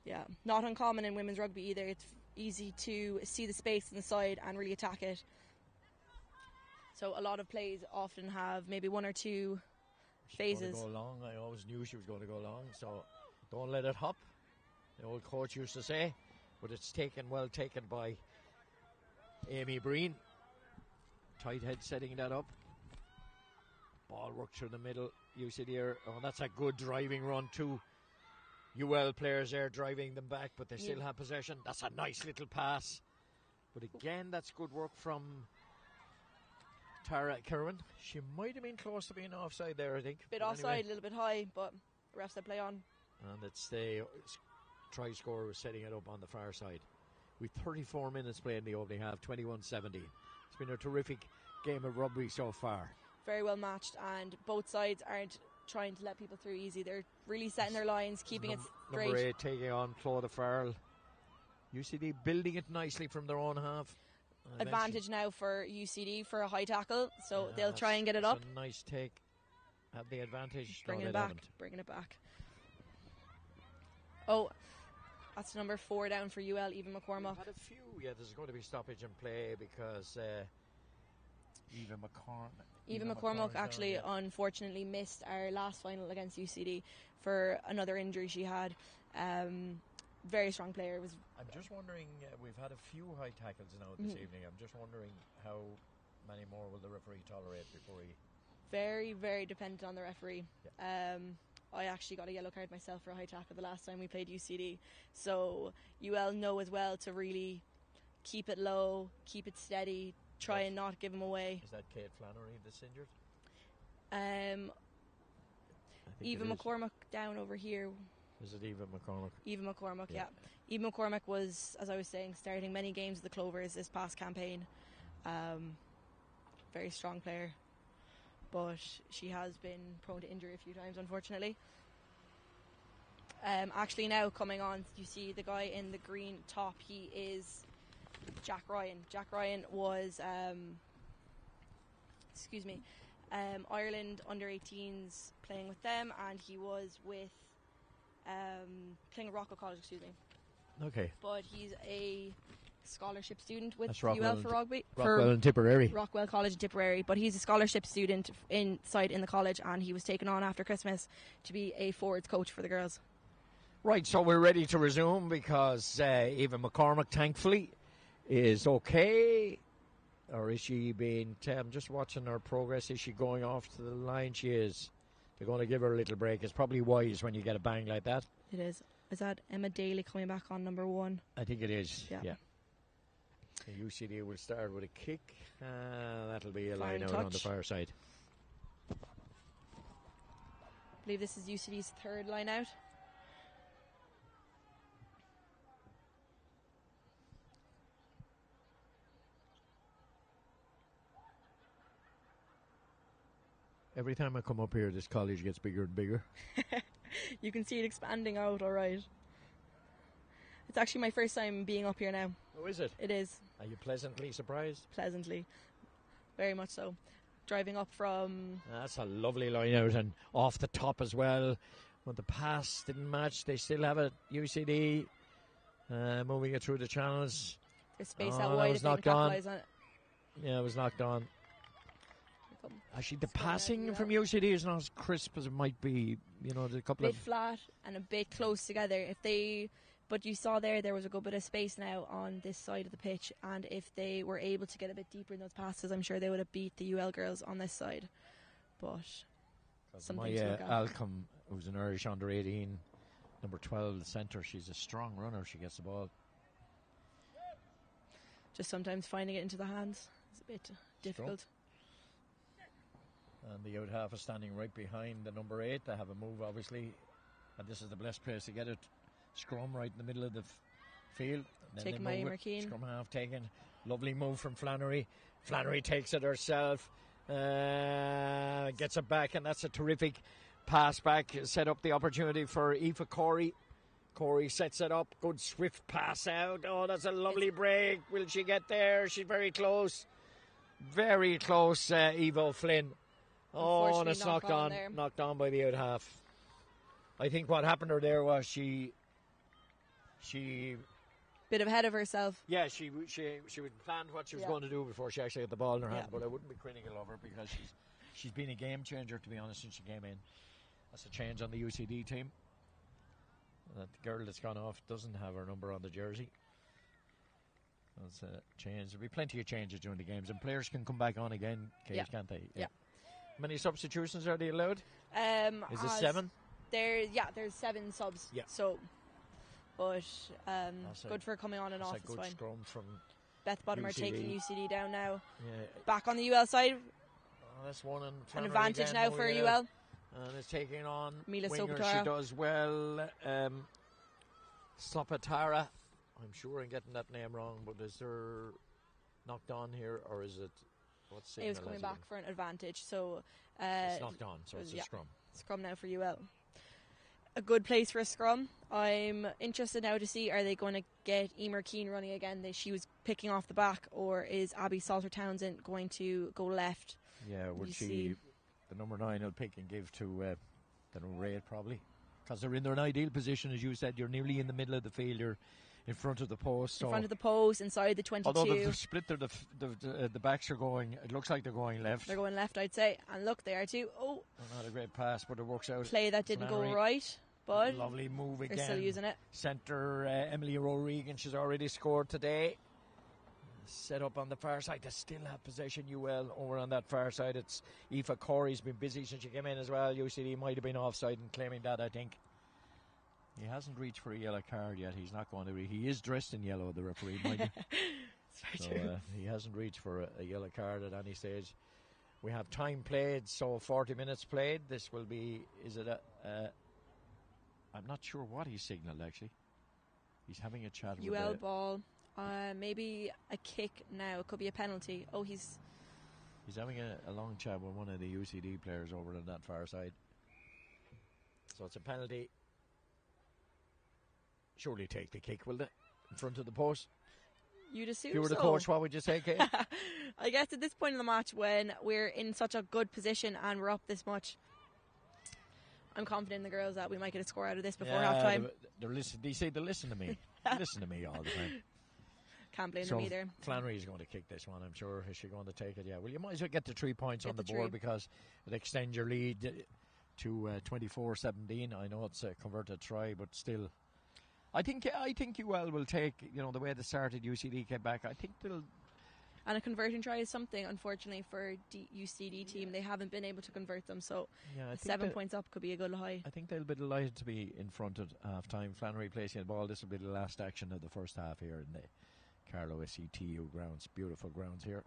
S1: Yeah, not uncommon in women's rugby either. It's easy to see the space in the side and really attack it. So a lot of plays often have maybe one or two phases.
S2: She's going to go long. I always knew she was going to go long, so don't let it hop. The old coach used to say, but it's well taken by Amy Breen. Tight head setting that up. Ball work through the middle. You see there, that's a good driving run too. UL players there driving them back, but they still have possession. That's a nice little pass. But again, that's good work from Tara Kirwan. She might have been close to being offside there, I think.
S1: Bit offside, a little bit high, but the refs said play on.
S2: And it's the try scorer was setting it up on the far side. With 34 minutes played in the opening half, 21-17. It's been a terrific game of rugby so far.
S1: Very well matched, and both sides aren't trying to let people through easy. They're really setting their lines, keeping it straight.
S2: Number 8 taking on Claude Farrell. UCD building it nicely from their own half.
S1: Advantage now for UCD for a high tackle, so they'll try and get it up.
S2: A nice take. Have the advantage.
S1: Bringing it back. Oh, that's number 4 down for UL, Eva McCormack.
S2: We've had a few. Yeah, there's going to be stoppage in play because Eva
S1: McCormack actually unfortunately missed our last final against UCD for another injury she had. Very strong player.
S2: I'm just wondering, we've had a few high tackles now this evening. I'm just wondering how many more will the referee tolerate before he...
S1: Very, very dependent on the referee. Yeah. I actually got a yellow card myself for a high tackle the last time we played UCD. So UL know as well to really keep it low, keep it steady, try and not give them away.
S2: Is that Kate Flannery that's injured?
S1: Eva McCormack down over here.
S2: Is it Eva McCormack?
S1: Eva McCormack, yeah. Eva McCormack was, as I was saying, starting many games of the Clovers this past campaign. Very strong player, but she has been prone to injury a few times, unfortunately. Actually now coming on, you see the guy in the green top, he is Jack Ryan. Jack Ryan was excuse me, Ireland under-18s playing with them, and he was with playing at Rockwell College, excuse me.
S2: Okay.
S1: But he's a scholarship student with
S2: That's
S1: UL
S2: Rockwell
S1: for rugby.
S2: Rockwell and Tipperary.
S1: Rockwell College in Tipperary. But he's a scholarship student inside in the college, and he was taken on after Christmas to be a forwards coach for the girls.
S2: Right, so we're ready to resume because Eva McCormick, thankfully, is okay. Or is she being... I'm just watching her progress. Is she going off to the line? She is. They're going to give her a little break. It's probably wise when you get a bang like that.
S1: It is. Is that Emma Daly coming back on number 1?
S2: I think it is,
S1: yeah.
S2: The UCD will start with a kick. That'll be a
S1: Fine
S2: line out
S1: touch.
S2: on the far side.
S1: I believe this is UCD's third line out.
S2: Every time I come up here, this college gets bigger and bigger.
S1: You can see it expanding out, all right. It's actually my first time being up here now.
S2: Oh, is it?
S1: It is.
S2: Are you pleasantly surprised?
S1: Pleasantly. Very much so. Driving up from...
S2: That's a lovely line out and off the top as well. When the pass didn't match, they still have it. UCD moving it through the channels.
S1: There's space out wide if they can capitalise on it.
S2: Yeah, it was knocked on. Actually, the passing from UCD is not as crisp as it might be. You know, there's a couple
S1: bit flat and a bit close together. But you saw there was a good bit of space now on this side of the pitch, and if they were able to get a bit deeper in those passes, I'm sure they would have beat the UL girls on this side. But something to look at.
S2: Alcom, who's an Irish under 18, number 12, the centre, she's a strong runner. She gets the ball.
S1: Just sometimes finding it into the hands is a bit difficult.
S2: And the out half is standing right behind the number 8. They have a move, obviously, and this is the best place to get it. Scrum right in the middle of the field. And then
S1: taken by Emer Keane.
S2: Scrum half taken. Lovely move from Flannery. Flannery takes it herself. Gets it back, and that's a terrific pass back. Set up the opportunity for Aoife Corey. Corey sets it up. Good swift pass out. Oh, that's a lovely break. Will she get there? She's very close. Very close, Eva Flynn. Oh, and it's knocked on. Knocked on by the out half. I think what happened to her there was she
S1: bit ahead of herself.
S2: Yeah, she would plan what she was going to do before she actually got the ball in her hand. But I wouldn't be critical of her because she's been a game changer, to be honest, since she came in. That's a change on the UCD team. That girl that's gone off doesn't have her number on the jersey. That's a change. There'll be plenty of changes during the games, and players can come back on again, can't they?
S1: Yeah.
S2: How many substitutions are they allowed? Is it 7?
S1: There's 7 subs.
S2: Yeah.
S1: So, but good for coming on and off.
S2: That's a good
S1: fine.
S2: scrum from
S1: Beth Bottomer
S2: UCD.
S1: taking UCD down now.
S2: Yeah.
S1: Back on the UL side.
S2: That's one and
S1: an advantage now for UL.
S2: And it's taking on
S1: Mila
S2: winger.
S1: Sopatara.
S2: She does well. Slopatara. I'm sure I'm getting that name wrong, but is there knocked on here, or is it? What's signal?
S1: It was coming back for an advantage, so
S2: it's knocked on, so it's a scrum.
S1: Scrum now for UL. A good place for a scrum. I'm interested now to see, are they going to get Emer Keane running again? She was picking off the back, or is Abby Salter-Townsend going to go left?
S2: Yeah, would she? The number 9 will pick and give to the number 8 probably, because they're in their ideal position, as you said. You're nearly in the middle of the field. You're in front of the post.
S1: In front of the post, inside the 22.
S2: Although they've split, the backs are going. It looks like they're going left.
S1: They're going left, I'd say. And look, they are too. Oh,
S2: not a great pass, but it works out.
S1: Play that didn't go right, but
S2: lovely move again.
S1: They're still using it.
S2: Centre Emily O'Regan. She's already scored today. Set up on the far side. They still have possession. UL over on that far side. It's Aoife Corey's been busy since she came in as well. UCD might have been offside and claiming that, I think. He hasn't reached for a yellow card yet. He's not going to. He is dressed in yellow, the referee, mind you. So he hasn't reached for a yellow card at any stage. We have time played, so 40 minutes played. This will be. Is it a? I'm not sure what he signalled actually. He's having a chat with
S1: UL ball. Maybe a kick now. It could be a penalty. Oh, he's
S2: having a long chat with one of the UCD players over on that far side. So it's a penalty. Surely take the kick, will they? In front of the post.
S1: You'd assume
S2: If you were the
S1: so.
S2: coach, what would you say, Kate?
S1: I guess at this point in the match, when we're in such a good position and we're up this much, I'm confident in the girls that we might get a score out of this before half time.
S2: They listen to me. Listen to me all the time.
S1: Can't blame
S2: So
S1: them either.
S2: Flannery's going to kick this one, I'm sure. Is she going to take it? Yeah. Well, you might as well get the 3 points
S1: Get
S2: on the
S1: the
S2: board
S1: 3.
S2: because it extends your lead to 24-17. I know it's a converted try, but still. I think UL will take, the way they started, UCD came back. I think they'll.
S1: And a converting try is something, unfortunately, for UCD team. They haven't been able to convert them, so 7 points up could be a good high.
S2: I think they'll be delighted to be in front at half time. Flannery placing the ball. This will be the last action of the first half here in the Carlow SETU grounds. Beautiful grounds here.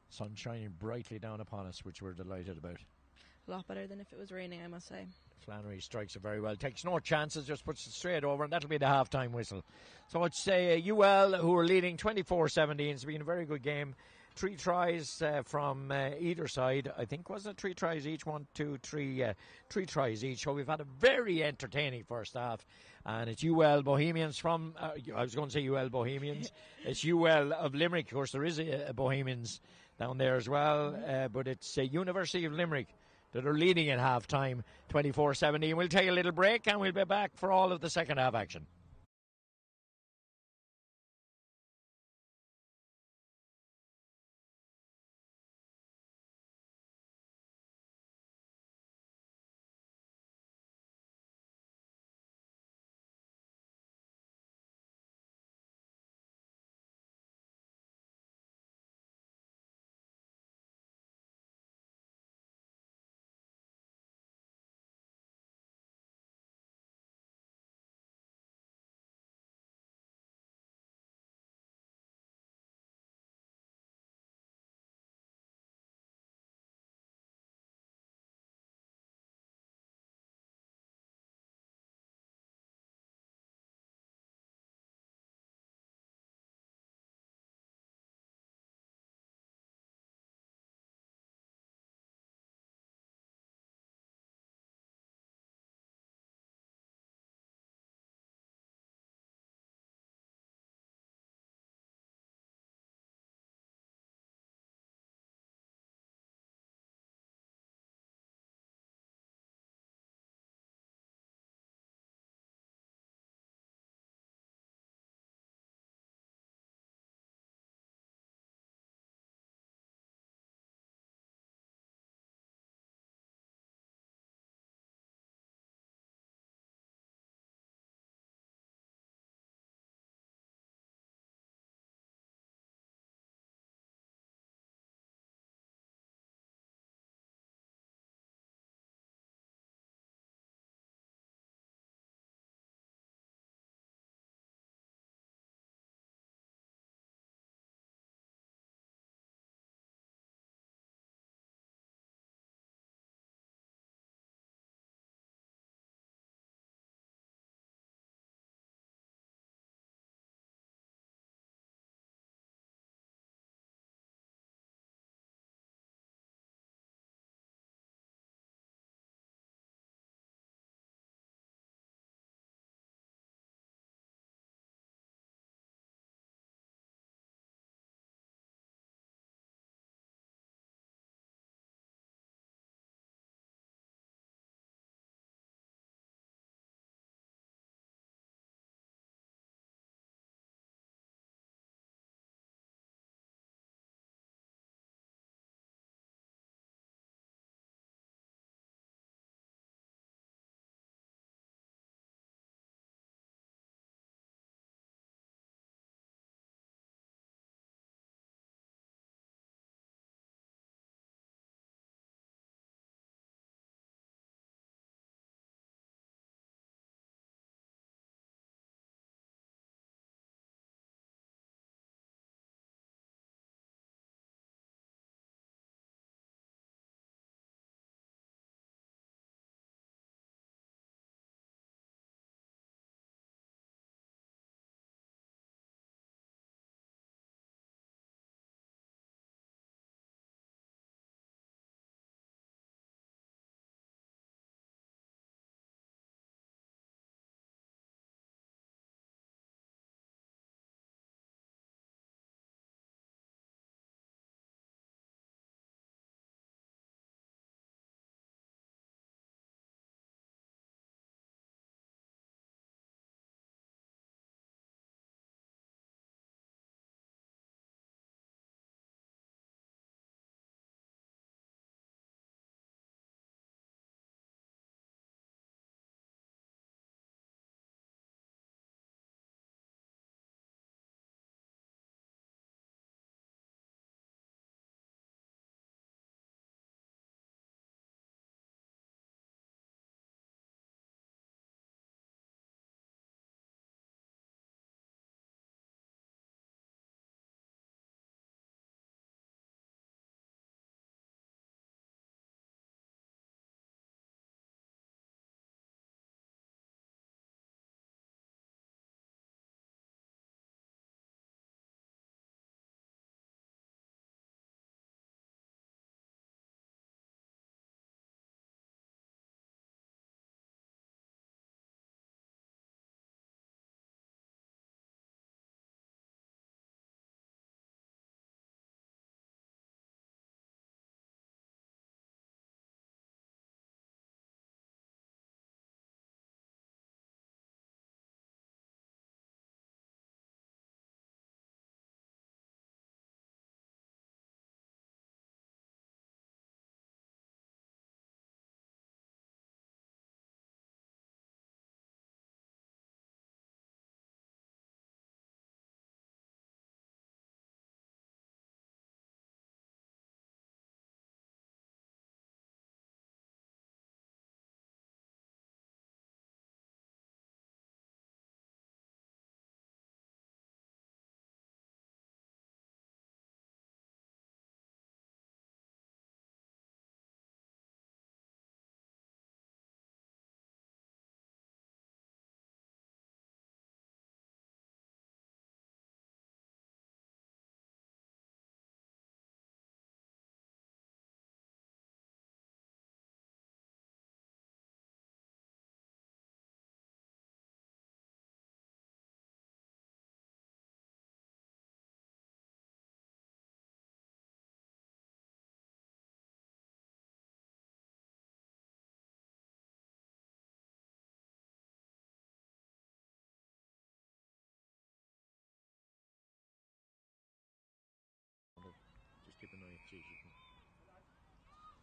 S2: Sun shining brightly down upon us, which we're delighted about.
S1: A lot better than if it was raining, I must say.
S2: Flannery strikes it very well, takes no chances, just puts it straight over, and that'll be the half-time whistle. So I'd say UL, who are leading 24-17, it's been a very good game. 3 tries from either side. I think, wasn't it 3 tries each? 1, 2, 3, 3 tries each. So we've had a very entertaining first half. And it's UL Bohemians from, I was going to say UL Bohemians. It's UL of Limerick. Of course, there is a Bohemians down there as well. But it's University of Limerick that are leading at half-time, 24-17. We'll take a little break and we'll be back for all of the second half action.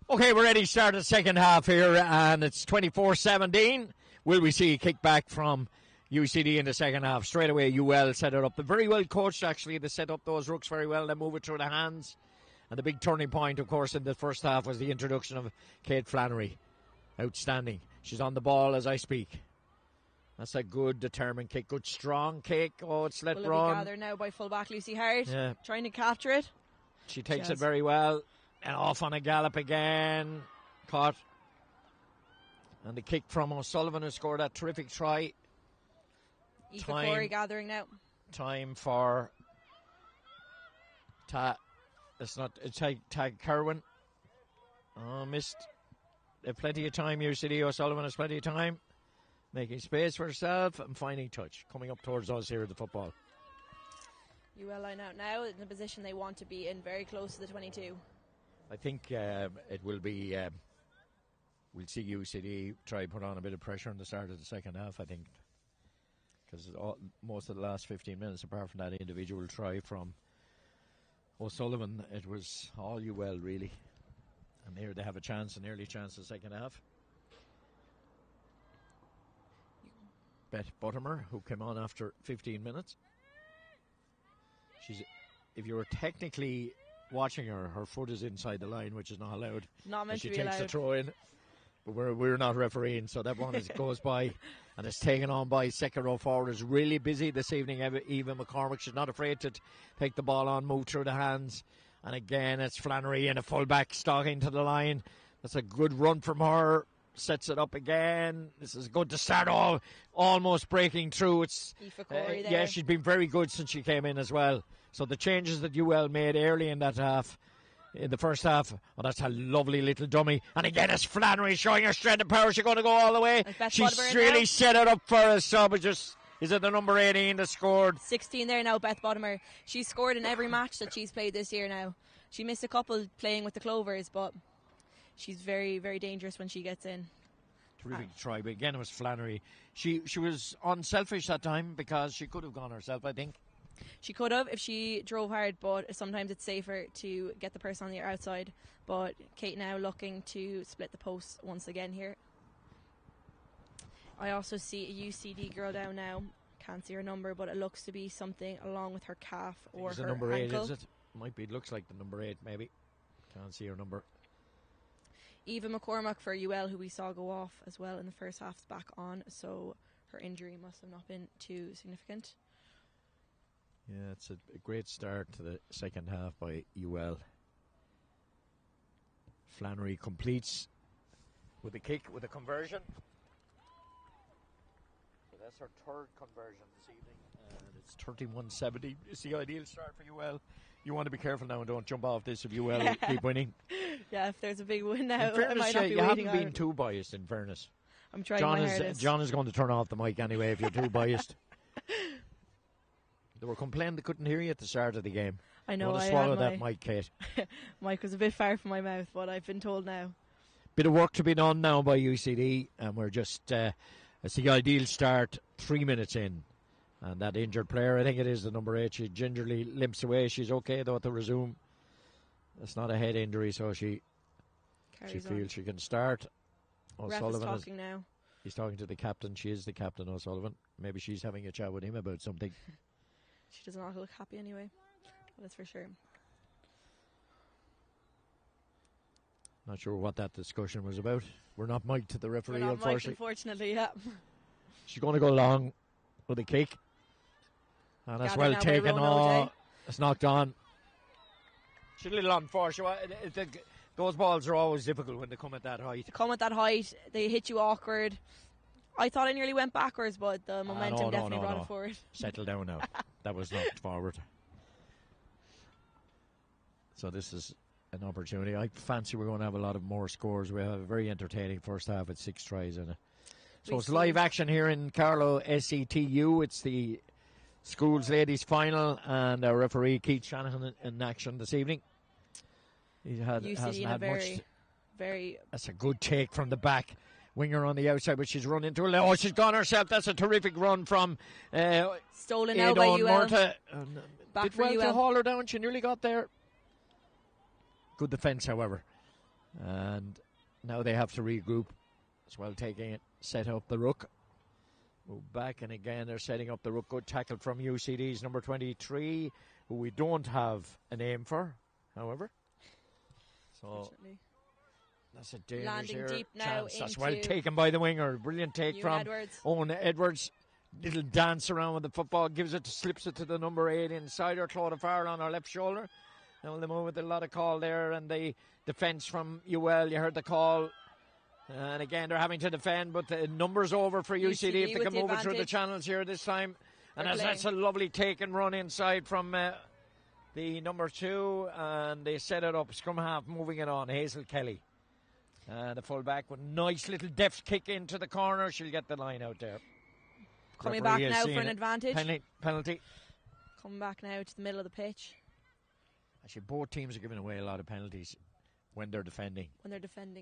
S2: Okay, we're ready to start the second half here, and it's 24-17. Will we see a kick back from UCD in the second half? Straight away, UL set it up. They're very well coached, actually. They set up those rooks very well. They move it through the hands. And the big turning point, of course, in the first half was the introduction of Kate Flannery. Outstanding. She's on the ball as I speak. That's a good, determined kick. Good, strong kick. Oh, it's let run.
S1: Gathered now by fullback Lucy Hart.
S2: Yeah.
S1: Trying to capture it.
S2: She takes it very well. And off on a gallop again. Caught. And the kick from O'Sullivan, who scored that terrific try.
S1: Aoife Corey gathering now.
S2: Time for Tag Kerwin. Oh, missed. They have plenty of time. UCD O'Sullivan has plenty of time. Making space for herself and finding touch. Coming up towards us here at the football.
S1: UL line out now in the position they want to be in, very close to the 22.
S2: I think it will be. We'll see UCD try to put on a bit of pressure in the start of the second half, I think. Because most of the last 15 minutes, apart from that individual try from O'Sullivan, it was all UL, really. And here they have a chance, an early chance in the second half. Beth Buttimer, who came on after 15 minutes. If you were technically watching her foot is inside the line, which is not allowed.
S1: Not meant to be
S2: allowed. She takes the throw in. But we're not refereeing, so that one goes by. And it's taken on by second row forward. Is really busy this evening. Eva McCormick, she's not afraid to take the ball on, move through the hands. And again, it's Flannery and a fullback stalking to the line. That's a good run from her. Sets it up again. This is good to start almost breaking through. It's
S1: Aoife Corey there.
S2: Yeah, she's been very good since she came in as well. So the changes that UL made early in that half, in the first half, that's a lovely little dummy. And again, it's Flannery showing her strength and power. She's going to go all the way. She's really set it up for us. So is it the number 18 that scored?
S1: 16 there now, Beth Bottomer. She's scored in every match that she's played this year now. She missed a couple playing with the Clovers, but she's very, very dangerous when she gets in.
S2: Terrific try, but again it was Flannery. She was unselfish that time because she could have gone herself, I think.
S1: She could have if she drove hard, but sometimes it's safer to get the person on the outside. But Kate now looking to split the posts once again here. I also see a UCD girl down now. Can't see her number, but it looks to be something along with her calf or her
S2: number
S1: ankle.
S2: 8, is it? It looks like the number 8 maybe. Can't see her number.
S1: Eva McCormack for UL, who we saw go off as well in the first half, is back on, so her injury must have not been too significant.
S2: Yeah, it's a great start to the second half by UL. Flannery completes with a kick, with a conversion. So that's her third conversion this evening, and it's 31-70. It's the ideal start for UL. You want to be careful now and don't jump off this if UL keep winning.
S1: Yeah, if there's a big win now,
S2: in fairness,
S1: I might not be
S2: you
S1: waiting
S2: haven't been too biased, in fairness.
S1: I'm trying my hardest.
S2: John is going to turn off the mic anyway if you're too biased. They were complaining they couldn't hear you at the start of the game.
S1: I know.
S2: You want to swallow that mic, Kate.
S1: Mic was a bit far from my mouth, but I've been told now.
S2: Bit of work to be done now by UCD, and we're just, it's the ideal start, 3 minutes in. And that injured player, I think it is the number 8, she gingerly limps away. She's okay though to resume. It's not a head injury, so she feels she can start.
S1: O'Sullivan is talking now.
S2: He's talking to the captain. She is the captain, O'Sullivan. Maybe she's having a chat with him about something.
S1: She does not look happy anyway. That's for sure.
S2: Not sure what that discussion was about. We're not mic'd to the referee,
S1: We're not mic'd, unfortunately, yeah.
S2: She's going to go long with a kick. And that's well taken. It's knocked on. She's a little unfortunate. Those balls are always difficult when they come at that height.
S1: They hit you awkward. I thought I nearly went backwards, but the momentum definitely brought it forward.
S2: Settle down now. That was knocked forward. So this is an opportunity. I fancy we're going to have a lot of more scores. We have a very entertaining first half with 6 tries in it. So it's live action here in Carlow SETU. It's the schools ladies final, and our referee Keith Shanahan in action this evening. He hasn't had much. That's a good take from the back. Winger on the outside, but she's run into it. Oh, she's gone herself. That's a terrific run from
S1: stolen now by UL.
S2: Murta.
S1: Back
S2: did
S1: for
S2: well
S1: UL
S2: to haul her down. She nearly got there. Good defence, however. And now they have to regroup. As well taking it, set up the ruck. Move back, and again they're setting up the ruck. Good tackle from UCD's number 23, who we don't have a name for, however. So that's a dangerous
S1: landing
S2: here.
S1: deep now
S2: Chance. That's
S1: into
S2: well taken by the winger. Brilliant take from Owen Edwards. Little dance around with the football, slips it to the number 8 inside her. Claude Farrell on her left shoulder. Now they move with a lot of call there, and the defence from UL, you heard the call. And again, they're having to defend, but the number's over for UCD if they can move it through the channels here this time. And that's a lovely take and run inside from the number 2, and they set it up. Scrum half moving it on. Hazel Kelly, the full-back, with nice little deft kick into the corner. She'll get the line out there.
S1: Coming back now for an advantage.
S2: Penalty.
S1: Coming back now to the middle of the pitch.
S2: Actually, both teams are giving away a lot of penalties when they're defending.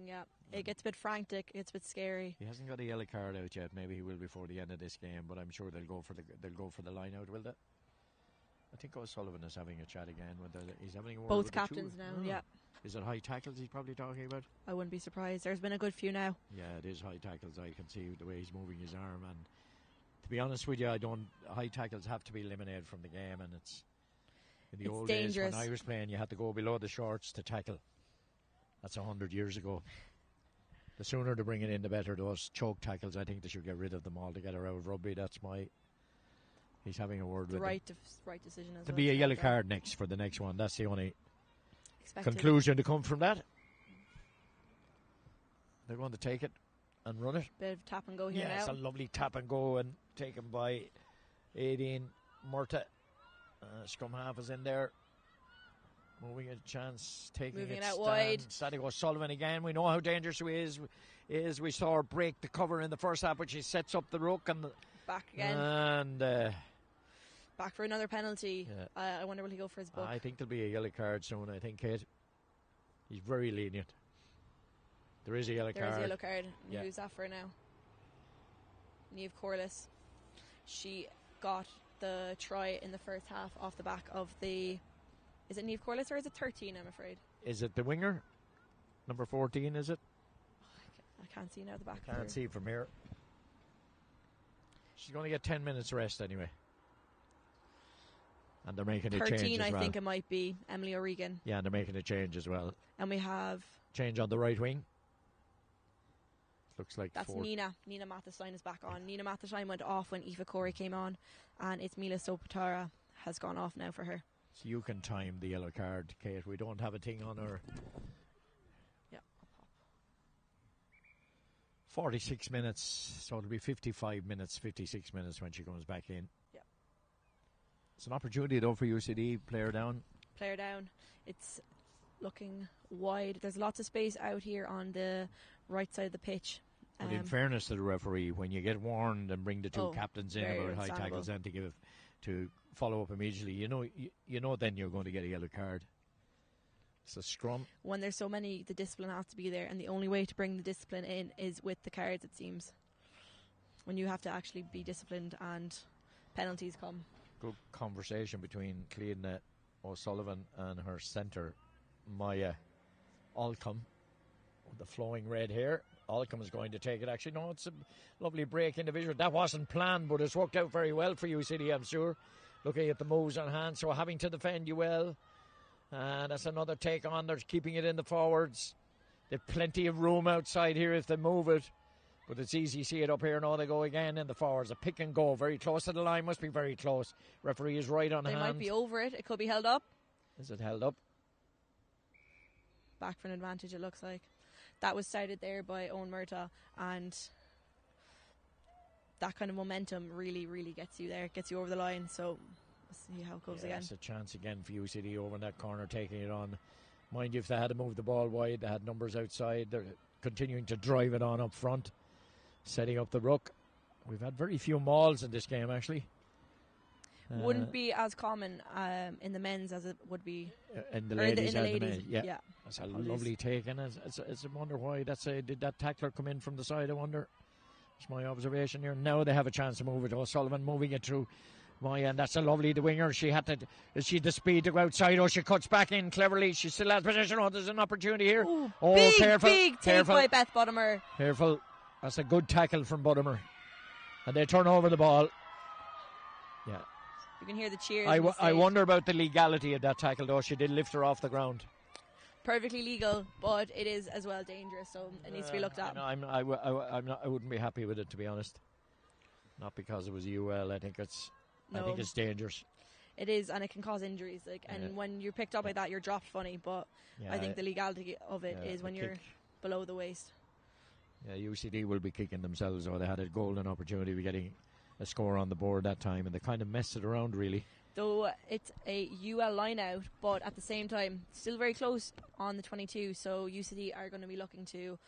S2: Yeah.
S1: It gets a bit frantic, it gets a bit scary.
S2: He hasn't got a yellow card out yet. Maybe he will before the end of this game, but I'm sure they'll go for the line out, will they? I think O'Sullivan is having a chat again with he's having a word
S1: both
S2: with
S1: captains now. Yeah.
S2: Is it high tackles he's probably talking about?
S1: I wouldn't be surprised. There's been a good few now.
S2: Yeah, it is high tackles. I can see the way he's moving his arm, and to be honest with you, high tackles have to be eliminated from the game, and it's in the old
S1: dangerous
S2: days when I was playing, you had to go below the shorts to tackle. That's 100 years ago. The sooner they bring it in, the better. Those choke tackles, I think they should get rid of them altogether out of rugby. He's having a word with
S1: right decision as
S2: to
S1: well.
S2: be a yellow card next for the next one. That's the only
S1: expected
S2: conclusion to come from that. They're going to take it and run it.
S1: Bit of tap and go here now.
S2: It's a lovely tap and go, and taken by Aideen Murta. Scrum half is in there. Moving a chance, moving it out wide. Static O'Sullivan again. We know how dangerous he is. We saw her break the cover in the first half, but she sets up the ruck and
S1: back again.
S2: And
S1: back for another penalty. Yeah. I wonder will he go for his book?
S2: I think there'll be a yellow card soon. I think, Kate. He's very lenient. There is a yellow card.
S1: There is a yellow card.
S2: Yeah.
S1: Who's that for now? Niamh Corliss. She got the try in the first half off the back of the... Is it Niamh Corliss or is it 13, I'm afraid?
S2: Is it the winger? Number 14, is it?
S1: I can't see now the back.
S2: I can't see from here. She's going to get 10 minutes rest anyway. And they're making a change as well.
S1: 13, I think it might be Emily O'Regan.
S2: Yeah, and they're making a change as well.
S1: And we have...
S2: Change on the right wing. Looks like
S1: that's Nina. Nina Mathestein is back on. Nina Mathestein went off when Aoife Corey came on. And it's Mila Sopatara has gone off now for her.
S2: So you can time the yellow card, Kate. We don't have a thing on her.
S1: Yeah.
S2: 46 minutes. So it'll be 55 minutes, 56 minutes when she comes back in.
S1: Yeah.
S2: It's an opportunity, though, for UCD. Player down.
S1: Player down. It's looking wide. There's lots of space out here on the right side of the pitch.
S2: But in fairness to the referee, when you get warned and bring the two captains in about high tackles and to follow up immediately, you know then you're going to get a yellow card. It's a scrum.
S1: When there's so many, the discipline has to be there, and the only way to bring the discipline in is with the cards, it seems. When you have to actually be disciplined and penalties come.
S2: Good conversation between Clean O'Sullivan and her centre, Maya Alcom, with the flowing red hair. Alcom is going to take it. Actually, no, it's a lovely break individual. That wasn't planned, but it's worked out very well for UCD, I'm sure. Looking at the moves on hand, so having to defend UL. And that's another take on. They're keeping it in the forwards. They've plenty of room outside here if they move it. But it's easy to see it up here. Now they go again in the forwards. A pick and go. Very close to the line. Must be very close. Referee is right on hand.
S1: They might be over it. It could be held up.
S2: Is it held up?
S1: Back for an advantage, it looks like. That was started there by Owen Murta, and that kind of momentum really, really gets you there, gets you over the line. So we'll see how it goes again.
S2: It's a chance again for UCD over in that corner, taking it on. Mind you, if they had to move the ball wide, they had numbers outside. They're continuing to drive it on up front, setting up the ruck. We've had very few mauls in this game, actually.
S1: Wouldn't be as common in the men's as it would be
S2: in the ladies.
S1: Yeah.
S2: That's a lovely take, and it's a wonder why. Did that tackler come in from the side? I wonder. It's my observation here. Now they have a chance to move it. O'Sullivan moving it through Moya, and that's a lovely, the winger. She had the speed to go outside. Oh, she cuts back in cleverly. She still has possession. Oh, there's an opportunity here.
S1: Ooh,
S2: oh, careful.
S1: Big take by Beth Bottomer.
S2: Careful. That's a good tackle from Bottomer. And they turn over the ball. Yeah.
S1: You can hear the cheers.
S2: I wonder about the legality of that tackle, though. She did lift her off the ground.
S1: Perfectly legal, but it is as well dangerous, so it needs to be looked at.
S2: I wouldn't be happy with it, to be honest. Not because it was UL. I think it's dangerous.
S1: It is, and it can cause injuries. And when you're picked up like that, you're dropped funny. But I think the legality of it is when you're below the waist.
S2: Yeah, UCD will be kicking themselves, or they had a golden opportunity of getting a score on the board that time, and they kind of messed it around, really.
S1: Though it's a UL line out, but at the same time, still very close on the 22. So UCD are going to be looking to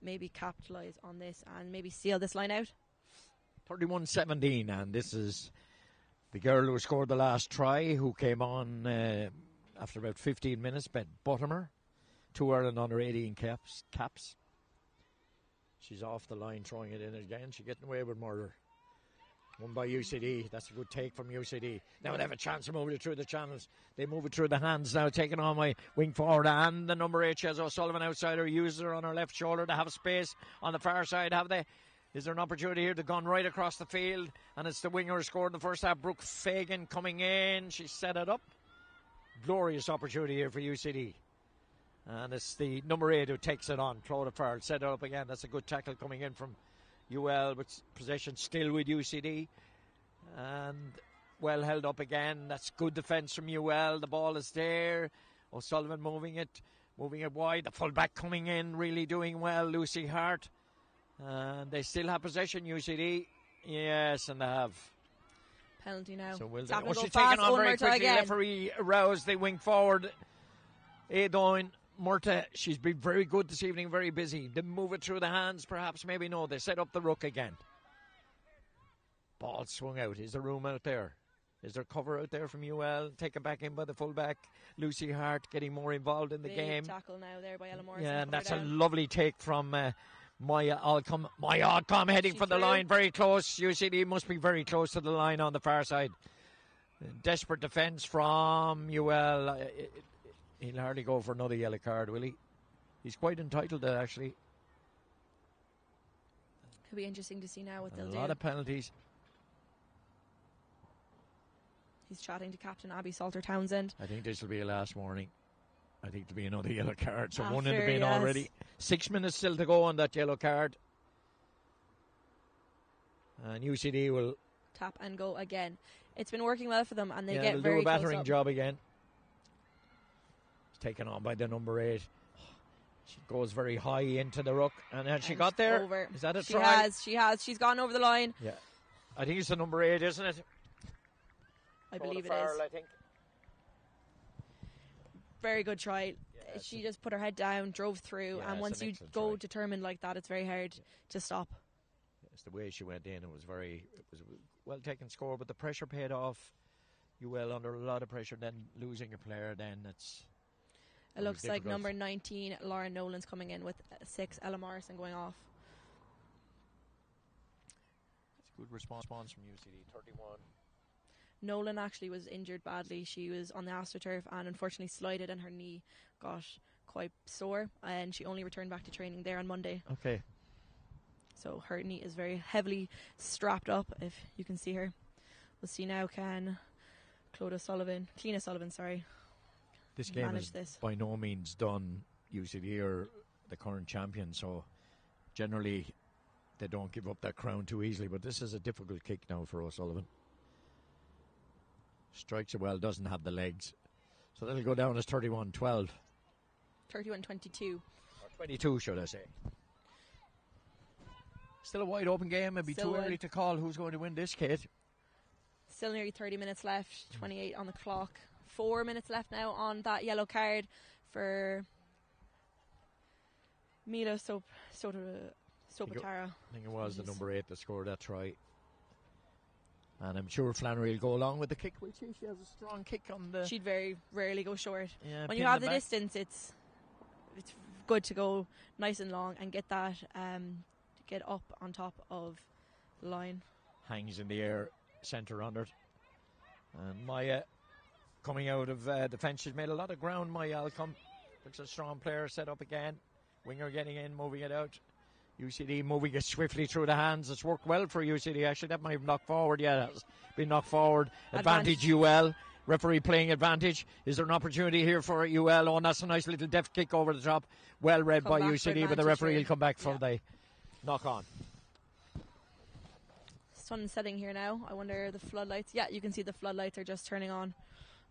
S1: maybe capitalise on this and maybe seal this line out.
S2: 31-17, and this is the girl who scored the last try, who came on after about 15 minutes, Beth Bottomer, 2 Ireland under 18 caps. She's off the line, throwing it in again. She's getting away with murder. Won by UCD. That's a good take from UCD. Now they have a chance to move it through the channels. They move it through the hands now, taking on my wing forward, and the number 8, Chaz O'Sullivan outside her, uses her on her left shoulder. They have space on the far side, have they? Is there an opportunity here? They've gone right across the field, and it's the winger who scored in the first half, Brooke Fagan, coming in. She set it up. Glorious opportunity here for UCD. And it's the number 8 who takes it on. Claudia Farrell set it up again. That's a good tackle coming in from UL, but possession still with UCD. And well held up again. That's good defence from UL. The ball is there. O'Sullivan moving it wide. The fullback coming in, really doing well, Lucy Hart. And they still have possession, UCD. Yes, and they have.
S1: Penalty now.
S2: So will
S1: she's
S2: taken on very quickly. Referee roused the wing forward. Aidoin Murta, she's been very good this evening, very busy. They move it through the hands, perhaps, maybe no. They set up the ruck again. Ball swung out. Is there room out there? Is there cover out there from UL? Taken back in by the fullback. Lucy Hart getting more involved in the game.
S1: Tackle now there by Ella Morrison.
S2: Yeah, and that's a lovely take from Maya Alcom. Maya Alcom heading for the line, very close. UCD must be very close to the line on the far side. Desperate defence from UL. He'll hardly go for another yellow card, will he? He's quite entitled to it, actually.
S1: It'll be interesting to see now what they'll do.
S2: A lot of penalties.
S1: He's chatting to Captain Abby Salter-Townsend.
S2: I think this will be a last warning. I think there'll be another yellow card. So one in the bin already. 6 minutes still to go on that yellow card. And UCD will
S1: tap and go again. It's been working well for them, and they get
S2: they'll
S1: very
S2: do a battering
S1: close up.
S2: job again. It's taken on by the number 8. She goes very high into the ruck, and has she got there?
S1: Over.
S2: Is that a
S1: she
S2: try?
S1: She has. She's gone over the line.
S2: Yeah, I think it's the number 8, isn't it?
S1: I believe it is.
S2: I think.
S1: Very good try.
S2: Yeah,
S1: she just put her head down, drove through, and once you go determined like that, it's very hard to stop.
S2: It's the way she went in. It was a well taken score, but the pressure paid off. UL under a lot of pressure, then losing a player, then
S1: it looks like number 19, Lauren Nolan's coming in with 6, Ella Morrison going off.
S2: That's a good response from UCD, 31.
S1: Nolan actually was injured badly. She was on the AstroTurf and unfortunately slided, and her knee got quite sore, and she only returned back to training there on Monday.
S2: Okay.
S1: So her knee is very heavily strapped up, if you can see her. We'll see now, can Clean O'Sullivan,
S2: this game
S1: manage
S2: is by no means done. UCD are the current champion, so generally they don't give up that crown too easily, but this is a difficult kick now for O'Sullivan. Strikes it well, doesn't have the legs. So that'll go down as 31-12.
S1: 31-22.
S2: Or 22, should I say. Still a wide open game. It'd be too early to call who's going to win this, Kate.
S1: Still nearly 30 minutes left, 28 on the clock. 4 minutes left now on that yellow card for Mila Sopatara.
S2: I think it was the number 8 that scored that try. And I'm sure Flannery will go along with the kick. We'll see, she has a strong kick on the...
S1: She'd very rarely go short.
S2: Yeah,
S1: when you have the distance, it's good to go nice and long and get that, get up on top of the line.
S2: Hangs in the air, centre under it. And Maya coming out of defence. She's made a lot of ground, Maya Alcom. Looks a strong player set up again. Winger getting in, moving it out. UCD moving it swiftly through the hands. It's worked well for UCD. Actually, that might have knocked forward. Yeah, that's been knocked forward. Advantage UL. Referee playing advantage. Is there an opportunity here for UL? Oh, and that's a nice little deft kick over the top. Well read by UCD, but the referee will come back for the knock on.
S1: Sun setting here now. I wonder the floodlights. Yeah, you can see the floodlights are just turning on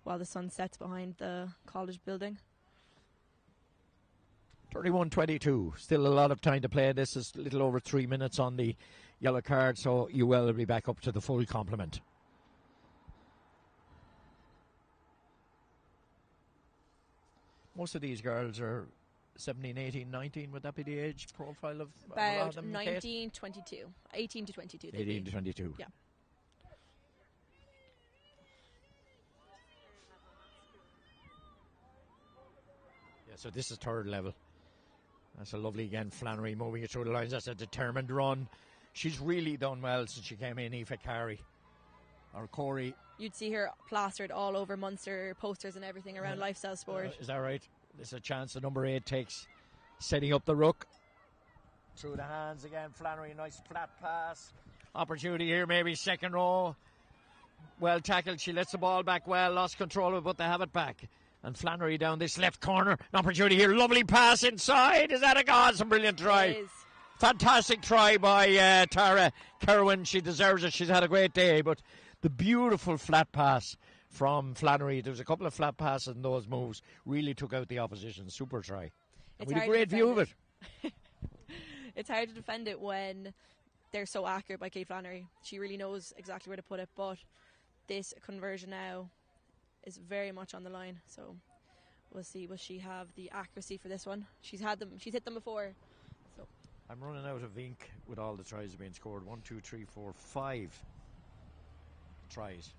S1: while the sun sets behind the college building.
S2: 31-22. Still a lot of time to play. This is a little over 3 minutes on the yellow card, so UL will be back up to the full complement. Most of these girls are 17, 18, 19. Would that be the age profile of a lot of
S1: About
S2: them?
S1: 19, 22. 18 to 22.
S2: 18 to 22.
S1: Yeah.
S2: Yeah, so this is third level. That's a lovely, again, Flannery moving it through the lines. That's a determined run. She's really done well since she came in, Aoife Carey. Or Corey.
S1: You'd see her plastered all over Munster posters and everything around lifestyle sport.
S2: Is that right? There's a chance the number 8 takes, setting up the ruck. Through the hands again, Flannery, nice flat pass. Opportunity here, maybe second row. Well tackled, she lets the ball back well, lost control of it, but they have it back. And Flannery down this left corner. An opportunity here, lovely pass inside. Is that a goal? Some brilliant try.
S1: It is.
S2: Fantastic try by Tara Kerwin. She deserves it. She's had a great day, but the beautiful flat pass from Flannery. There was a couple of flat passes in those moves. Really took out the opposition. Super try. And we had a great view of it.
S1: It's hard to defend it when they're so accurate by Kate Flannery. She really knows exactly where to put it, but this conversion now is very much on the line. So we'll see. Will she have the accuracy for this one? She's had them. She's hit them before. So
S2: I'm running out of ink with all the tries being scored. 1, 2, 3, 4, 5 tries.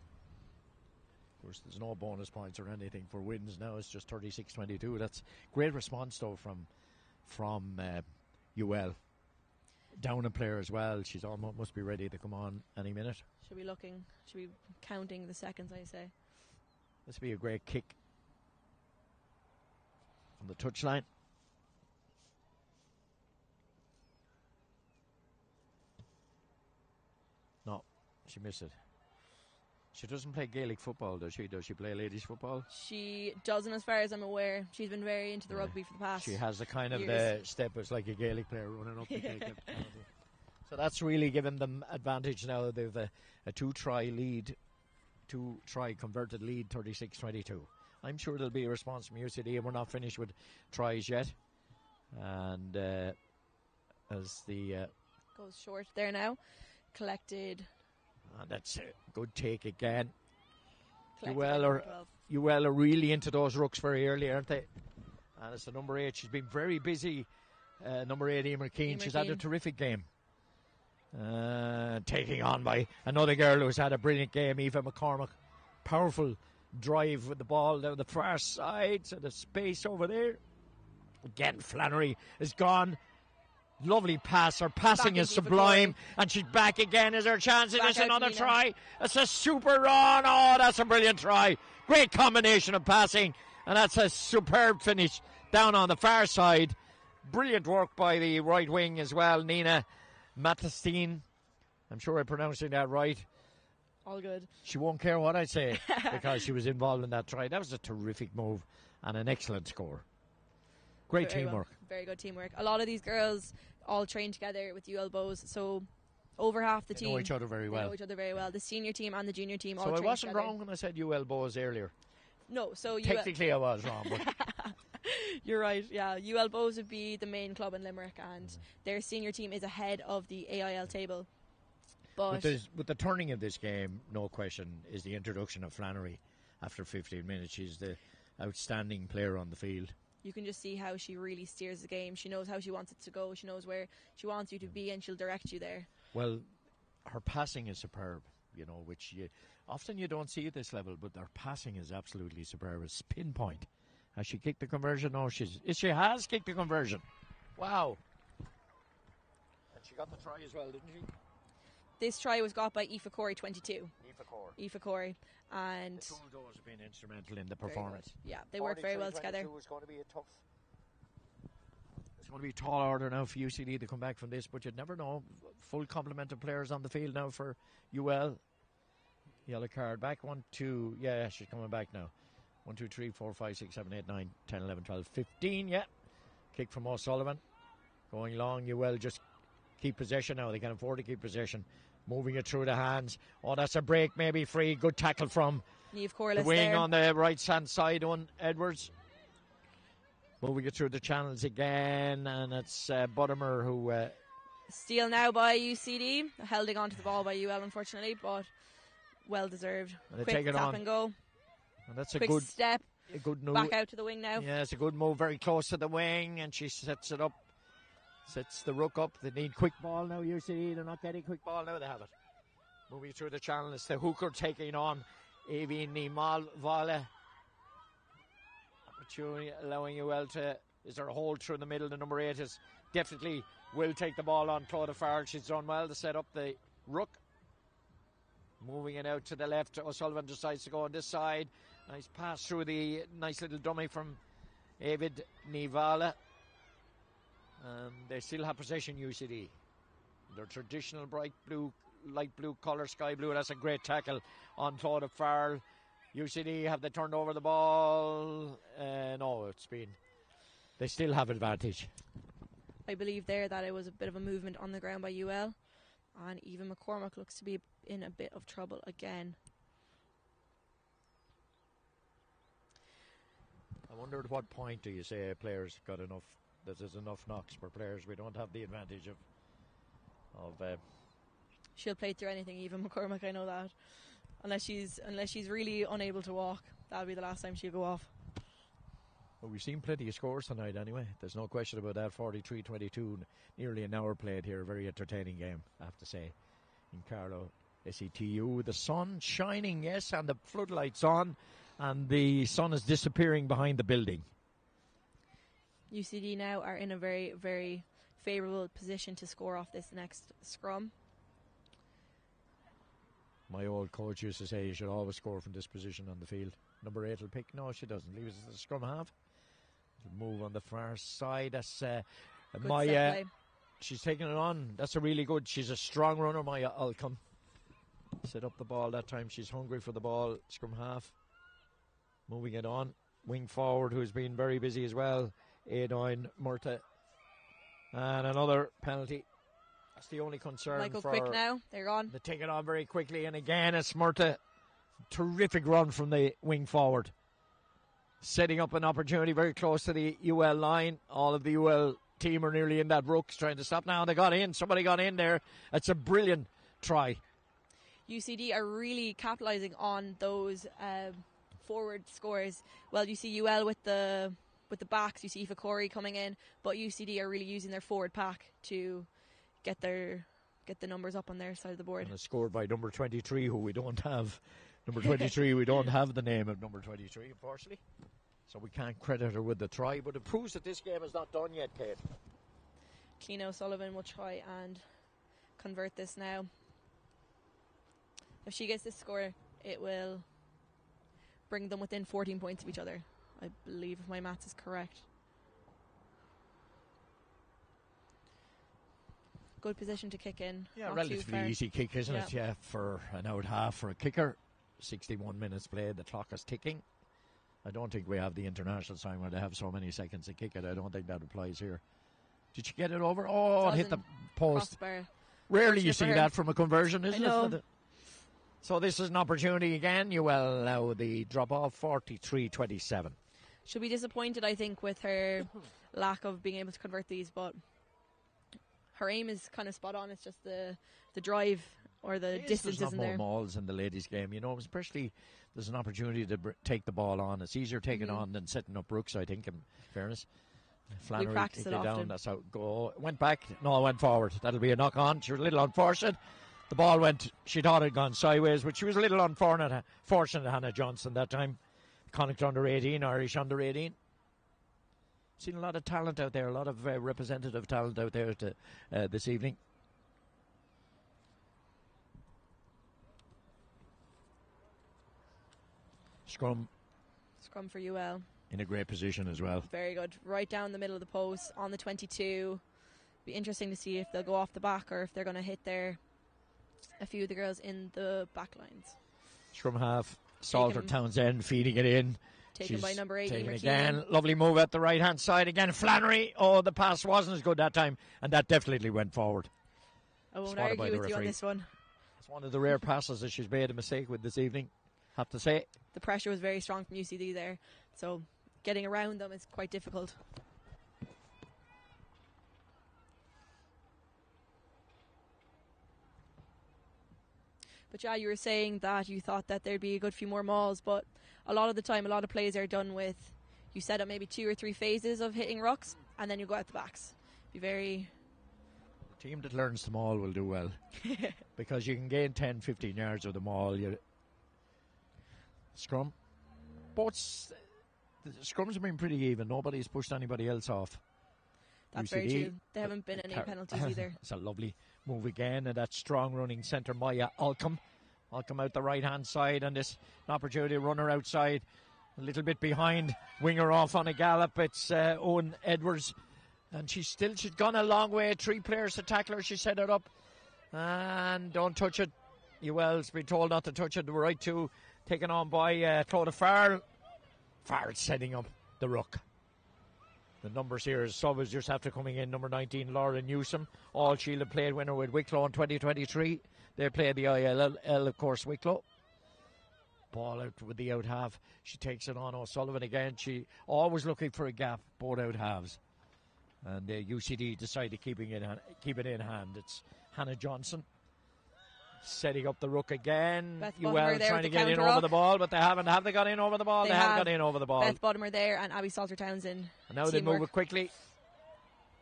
S2: Of course, there's no bonus points or anything for wins now. It's just 36-22. That's great response though from UL. Down a player as well. She's almost must be ready to come on any minute.
S1: she'll be looking. She'll be counting the seconds. I say.
S2: This will be a great kick on the touchline. No, she missed it. She doesn't play Gaelic football, does she? Does she play ladies football?
S1: She doesn't, as far as I'm aware. She's been very into the rugby for the past.
S2: She has the kind of
S1: years.
S2: step. It's like a Gaelic player running up the kick. So that's really given them advantage now. They've a 2-try lead, 2-try converted lead, 36-22. I'm sure there'll be a response from UCD, and we're not finished with tries yet. And as the
S1: goes short there now, collected.
S2: And that's a good take again.
S1: Collected
S2: UL are really into those rucks very early, aren't they? And it's the number 8. She's been very busy. Number 8, Emer Keane. She's had a terrific game. Taking on by another girl who's had a brilliant game, Eva McCormick. Powerful drive with the ball down the far side, so the space over there. Again, Flannery is gone. Lovely pass. Her passing is sublime, and she's back again. Is her chance? It is another try. That's a super run. Oh, that's a brilliant try. Great combination of passing, and that's a superb finish down on the far side. Brilliant work by the right wing as well, Nina Matestein. I'm sure I'm pronouncing that right.
S1: All good.
S2: She won't care what I say because she was involved in that try. That was a terrific move and an excellent score. Great teamwork.
S1: Well. Very good teamwork. A lot of these girls all train together with UL Bows, so over half the team
S2: know each other very well.
S1: Know each other very well. The senior team and the junior team all
S2: train
S1: train
S2: together. So I wasn't
S1: together.
S2: wrong when I said UL Bows earlier.
S1: No, so
S2: technically I was wrong, but
S1: you're right. Yeah, UL Bows would be the main club in Limerick, and their senior team is ahead of the AIL table. But
S2: with the turning of this game, no question, is the introduction of Flannery after 15 minutes. She's the outstanding player on the field.
S1: You can just see how she really steers the game. She knows how she wants it to go. She knows where she wants you to be, and she'll direct you there.
S2: Well, her passing is superb, which often you don't see at this level, but her passing is absolutely superb. It's pinpoint. Has she kicked the conversion? No, she has kicked the conversion. Wow. And she got the try as well, didn't she?
S1: This try was got by Aoife Corey, 22. Aoife Corey. And
S2: the two of those have been instrumental in the
S1: very
S2: performance.
S1: good. Yeah, they work very well together.
S2: It's going to be a tough. It's going to be a tall order now for UCD to come back from this, but you'd never know. Full complement of players on the field now for UL. Yellow card back. 1, 2. Yeah, she's coming back now. 1, 2, 3, 4, 5, 6, 7, 8, 9, 10, 11, 12, 15. Yeah. Kick from O'Sullivan. Going long. UL just keep possession now. They can afford to keep possession. Moving it through the hands. Oh, that's a break, maybe free. Good tackle from
S1: Niamh Corliss
S2: the wing
S1: there.
S2: on the right hand side on Edwards. Moving it through the channels again, and it's Buttermer who.
S1: Steal now by UCD. Holding on to the ball by UL, unfortunately, but well deserved.
S2: And they
S1: Quick
S2: take it
S1: tap
S2: on.
S1: and go.
S2: And that's a
S1: Quick
S2: good
S1: step.
S2: A good move.
S1: Back out to the wing now.
S2: Yeah, it's a good move. Very close to the wing, and she sets it up. Sets the ruck up. They need quick ball now, UCD. They're not getting quick ball now. They have it. Moving through the channel. It's the hooker taking on Avi Nimal Vale. Opportunity allowing UL to. Is there a hole through the middle? The number 8 is definitely will take the ball on. Claudia Farrell. She's done well to set up the ruck. Moving it out to the left. O'Sullivan decides to go on this side. Nice pass through the nice little dummy from Avid Nivala. They still have possession, UCD. Their traditional bright blue, light blue colour, sky blue. That's a great tackle on Claudia Farrell. UCD, have they turned over the ball? No, it's been. They still have advantage.
S1: I believe there that it was a bit of a movement on the ground by UL. And even McCormack looks to be in a bit of trouble again.
S2: I wonder at what point do you say players got enough, that there's enough knocks for players? We don't have the advantage of
S1: She'll play through anything, even McCormack, I know that. Unless she's really unable to walk, that'll be the last time she'll go off.
S2: Well, we've seen plenty of scores tonight anyway. There's no question about that. 43-22, nearly an hour played here. A very entertaining game, I have to say, in Carlow. SETU, the sun shining, yes, and the floodlights on, and the sun is disappearing behind the building.
S1: UCD now are in a very, very favourable position to score off this next scrum.
S2: My old coach used to say you should always score from this position on the field. Number 8 will pick. No, she doesn't. Leave it as the scrum half. Move on the far side. That's Maya. She's taking it on. That's a really good. She's a strong runner, Maya Alcom. Set up the ball that time. She's hungry for the ball. Scrum half. Moving it on. Wing forward, who's been very busy as well. Aidoin Murta. And another penalty. That's the only concern
S1: Michael
S2: for
S1: Quick now. They're gone.
S2: They take it on very quickly. And again, it's Murta. Terrific run from the wing forward. Setting up an opportunity very close to the UL line. All of the UL team are nearly in that ruck trying to stop now. They got in. Somebody got in there. It's a brilliant try.
S1: UCD are really capitalising on those forward scores. Well, you see UL with the backs. You see Aoife Corey coming in, but UCD are really using their forward pack to get the numbers up on their side of the board.
S2: And it's scored by number 23, who we don't have. Number 23, we don't have the name of number 23, unfortunately. So we can't credit her with the try, but it proves that this game is not done yet, Kate.
S1: Clean O'Sullivan will try and convert this now. If she gets this score, it will bring them within 14 points of each other, I believe, if my maths is correct. Good position to kick in.
S2: Yeah,
S1: not
S2: relatively
S1: too far.
S2: easy kick, isn't
S1: Yeah.
S2: it? Yeah, for an hour and a half for a kicker. 61 minutes played, the clock is ticking. I don't think we have the international time where they have so many seconds to kick it. I don't think that applies here. Did she get it over? Oh, it hit the post.
S1: Crossbar.
S2: Rarely you
S1: Fortunate for
S2: see
S1: her.
S2: that from a conversion, isn't
S1: I know.
S2: it? So this is an opportunity again. You will allow the drop off. 43-27.
S1: She'll be disappointed, I think, with her lack of being able to convert these, but her aim is kind of spot on. It's just the drive or the distance
S2: There's
S1: isn't
S2: not more
S1: there.
S2: mauls in the ladies' game, you know, especially there's an opportunity to take the ball on. It's easier taking on than setting up rooks, I think, in fairness. Flannery
S1: practice
S2: kicked
S1: it
S2: it down.
S1: often.
S2: That's how it go. Went back. No, it went forward. That'll be a knock on. She was a little unfortunate. The ball went, she thought it had gone sideways, but she was a little fortunate, Hannah Johnson, that time. Connacht under 18, Irish under 18. Seen a lot of talent out there, a lot of representative talent out there this evening. Scrum
S1: Scrum for UL.
S2: in a great position as well.
S1: Very good. Right down the middle of the post on the 22. Be interesting to see if they'll go off the back or if they're going to hit a few of the girls in the back lines.
S2: Scrum half, Salter Townsend feeding it in.
S1: Taken by number 8,
S2: taken
S1: Emer
S2: again.
S1: Keenan.
S2: Lovely move at the right hand side again. Flannery. Oh, the pass wasn't as good that time, and that definitely went forward.
S1: I won't
S2: Spotted by
S1: argue
S2: the
S1: with you on
S2: referee.
S1: this one.
S2: It's one of the rare passes that she's made a mistake with this evening, have to say.
S1: The pressure was very strong from UCD there, so getting around them is quite difficult. But yeah, you were saying that you thought that there'd be a good few more mauls, but a lot of the time, a lot of plays are done with, you set up maybe 2 or 3 phases of hitting rucks, and then you go out the backs. Be very...
S2: The team that learns the maul will do well, because you can gain 10, 15 yards of the maul. Scrum. Both the scrums have been pretty even. Nobody's pushed anybody else off.
S1: That's
S2: UCD,
S1: very true. There haven't been any penalties either.
S2: It's a lovely move again, and that strong running centre, Maya Alcom. Alcom out the right-hand side, and this an opportunity to run her outside. A little bit behind, winger off on a gallop. It's Owen Edwards, and she's gone a long way. 3 players to tackle her. She set it up, and don't touch it. Ewell's been told not to touch it. The right 2 taken on by Clodagh Farrell. Farrell setting up the ruck. The numbers here is subs just after coming in. Number 19, Laura Newsom. All Shield played winner with Wicklow in 2023. They played the ILL, of course, Wicklow. Ball out with the out half. She takes it on O'Sullivan again. She always looking for a gap, both out halves. And UCD decided to keep it in hand. It's Hannah Johnson setting up the ruck again.
S1: Beth
S2: UL
S1: Buttimer
S2: trying to get in over the ball, but they haven't. Have they got in over the ball? They have got in over the ball.
S1: Beth Buttimer there and Abby Salter Townsend.
S2: And now they move it quickly.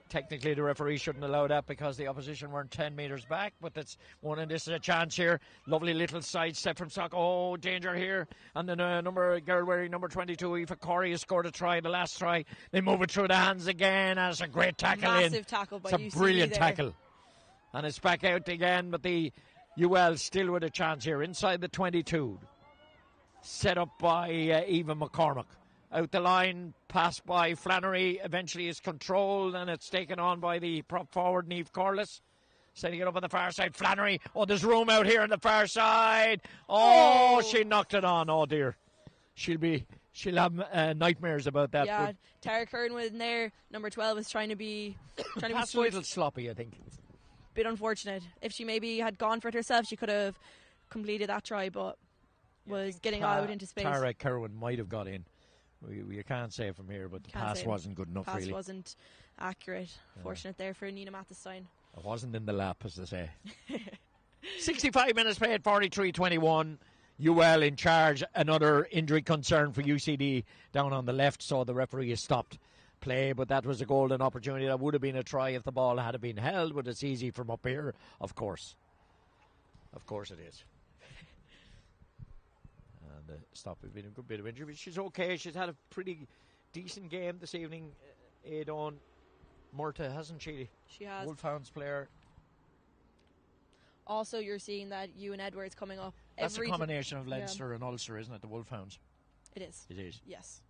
S2: Technically, the referee shouldn't allow that because the opposition weren't 10 metres back, but that's one, and this is a chance here. Lovely little side step from Sock. Oh, danger here. And then girl wearing number 22, Aoife Corey, has scored a try, the last try. They move it through the hands again, and it's a great tackle in.
S1: Massive tackle by
S2: UCD. It's a brilliant tackle. And it's back out again, but the UL still with a chance here inside the 22. Set up by Eva McCormick. Out the line, passed by Flannery, eventually is controlled, and it's taken on by the prop forward, Niamh Corliss. Setting it up on the far side, Flannery. Oh, there's room out here on the far side. Oh, she knocked it on. Oh, dear. She'll have nightmares about that.
S1: Yeah, Tara Curran was in there. Number 12 is trying to be
S2: That's a little sloppy, I think.
S1: Bit unfortunate. If she maybe had gone for it herself, she could have completed that try, but was getting out into space.
S2: Tara Curran might have got in. We can't say from here, but the pass wasn't good enough, really.
S1: Pass wasn't accurate. Fortunate there for Nina Mathestein.
S2: It wasn't in the lap, as they say. 65 minutes played, 43-21. UL in charge. Another injury concern for UCD down on the left, so the referee has stopped play, but that was a golden opportunity. That would have been a try if the ball had been held, but it's easy from up here, of course. Of course it is. And stop has been a good bit of injury, but she's okay. She's had a pretty decent game this evening. Adon Murta, hasn't she?
S1: She has.
S2: Wolfhounds player.
S1: Also, you're seeing that Ewan Edwards coming up.
S2: That's a combination of Leinster and Ulster, isn't it? The Wolfhounds.
S1: It is.
S2: It is.
S1: Yes.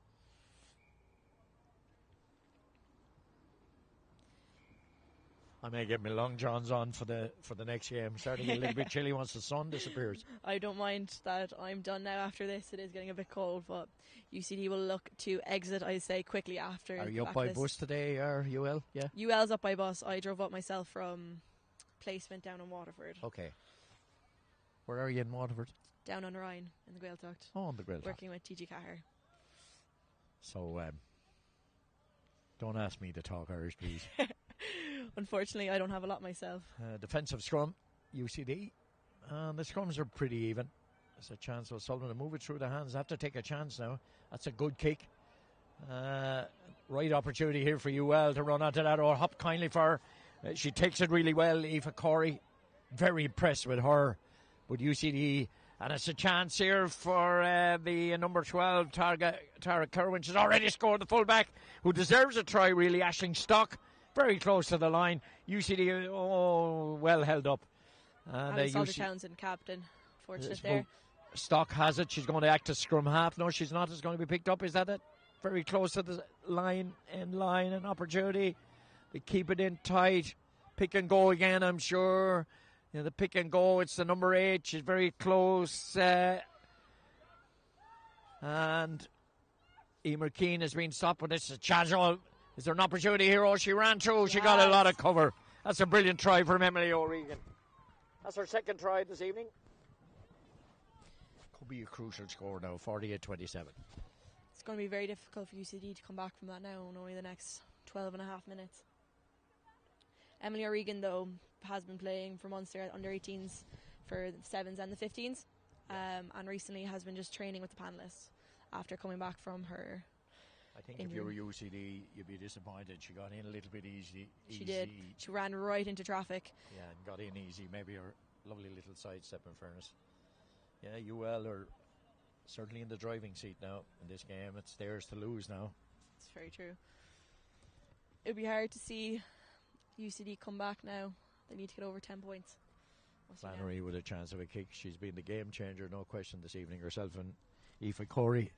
S2: I may get my long johns on for the next game. Starting to get a little bit chilly once the sun disappears.
S1: I don't mind that I'm done now after this. It is getting a bit cold, but UCD will look to exit, I say, quickly after.
S2: Are you up by bus today, or UL? Yeah.
S1: UL's up by bus. I drove up myself from placement down in Waterford.
S2: Okay. Where are you in Waterford?
S1: Down on Rhine in the Gaeltacht.
S2: Oh, on the Gaeltacht.
S1: Working with TG Cahir.
S2: So, don't ask me to talk Irish, please.
S1: Unfortunately, I don't have a lot myself.
S2: Defensive scrum, UCD. And the scrums are pretty even. There's a chance for Sullivan to move it through the hands. Have to take a chance now. That's a good kick. Right opportunity here for UL to run onto that or hop kindly for her. She takes it really well, Aoife Corey. Very impressed with her. With UCD. And it's a chance here for the number 12, Tara Kerwin. She's already scored, the fullback, who deserves a try, really. Aisling Stock, very close to the line. UCD, well held up. And
S1: Salter Townsend, captain. Fortunate there.
S2: Stock has it. She's going to act as scrum half. No, she's not. It's going to be picked up. Is that it? Very close to the line. An opportunity. They keep it in tight. Pick and go again, I'm sure. You know, the pick and go. It's the number 8. She's very close. And Emer Keane has been stopped, but this is Chazol. Is there an opportunity here? Oh, she ran through. She got a lot of cover. That's a brilliant try from Emily O'Regan. That's her second try this evening. Could be a crucial score now, 48-27.
S1: It's going to be very difficult for UCD to come back from that now in only the next 12 and a half minutes. Emily O'Regan, though, has been playing for Munster at under-18s for the 7s and the 15s, and recently has been just training with the panellists after coming back from her
S2: I think
S1: injury.
S2: if you were UCD, you'd be disappointed. She got in a little bit easy.
S1: She did. She ran right into traffic.
S2: Yeah, and got in easy. Maybe her lovely little sidestep, in fairness. Yeah, UL are certainly in the driving seat now in this game. It's theirs to lose now.
S1: It's very true. It would be hard to see UCD come back now. They need to get over 10 points.
S2: Flannery with a chance of a kick. She's been the game changer, no question, this evening. Herself and Aoife Corey.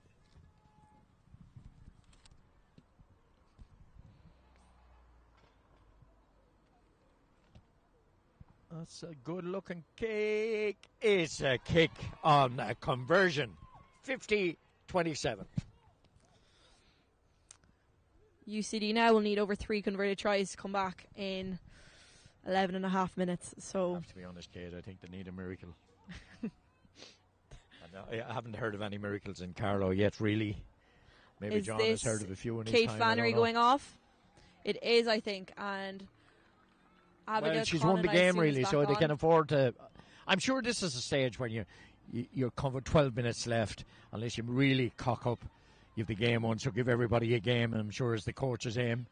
S2: That's a good looking kick. It's a kick on a conversion. 50-27.
S1: UCD now will need over 3 converted tries to come back in 11 and a half minutes. So,
S2: I have to be honest, Kate, I think they need a miracle. I haven't heard of any miracles in Carlow yet, really. Maybe
S1: is
S2: John has heard of a few in his
S1: Kate
S2: time.
S1: Flannery going off? It is, I think, and Abigail
S2: well, she's
S1: Connon,
S2: won the
S1: I
S2: game,
S1: assume,
S2: really,
S1: is
S2: so
S1: back
S2: they
S1: on.
S2: can afford to. I'm sure this is a stage when you're covered 12 minutes left, unless you really cock up. You have the game on, so give everybody a game, and I'm sure it's the coach's aim.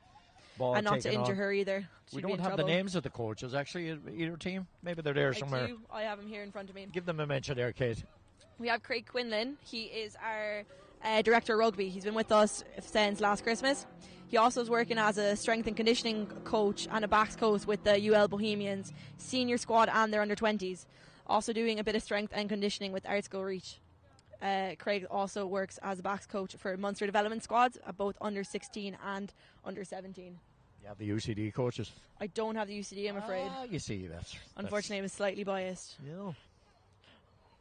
S2: Ball
S1: And not to
S2: taken
S1: injure
S2: on.
S1: her either.
S2: We
S1: She'd be
S2: don't
S1: in
S2: have the
S1: trouble.
S2: names of the coaches, actually, at either team. Maybe they're there somewhere.
S1: I have them here in front of me.
S2: Give them a mention there, Kate.
S1: We have Craig Quinlan. He is our director of rugby. He's been with us since last Christmas. He also is working as a strength and conditioning coach and a backs coach with the UL Bohemians senior squad and their under-20s. Also doing a bit of strength and conditioning with Artsco Reach. Craig also works as a backs coach for Munster development squads at both under 16 and under 17.
S2: You have the UCD coaches.
S1: I don't have the UCD, I'm afraid.
S2: Ah, you see, that's
S1: Unfortunately, I was slightly biased.
S2: Yeah.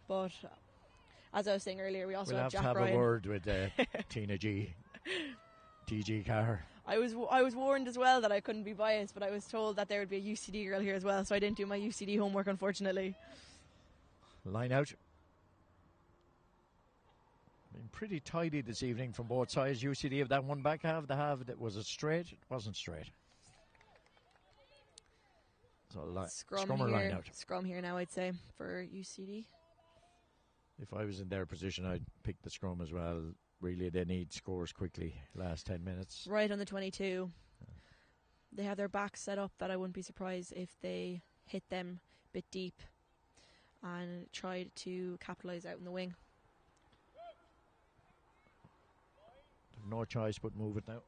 S1: But as I was saying earlier, we also
S2: We'll
S1: have
S2: have
S1: Jack
S2: to have
S1: Ryan.
S2: a word with Tina G. TG Carr.
S1: I was warned as well that I couldn't be biased, but I was told that there would be a UCD girl here as well, so I didn't do my UCD homework, unfortunately.
S2: Line out. Been pretty tidy this evening from both sides. UCD have that one back half. The half that was it straight? It wasn't straight. So scrum or line out.
S1: Scrum here now, I'd say, for UCD.
S2: If I was in their position, I'd pick the scrum as well. Really, they need scores quickly. Last 10 minutes.
S1: Right on the 22. They have their backs set up that I wouldn't be surprised if they hit them a bit deep and tried to capitalise out in the wing.
S2: No choice but move it now.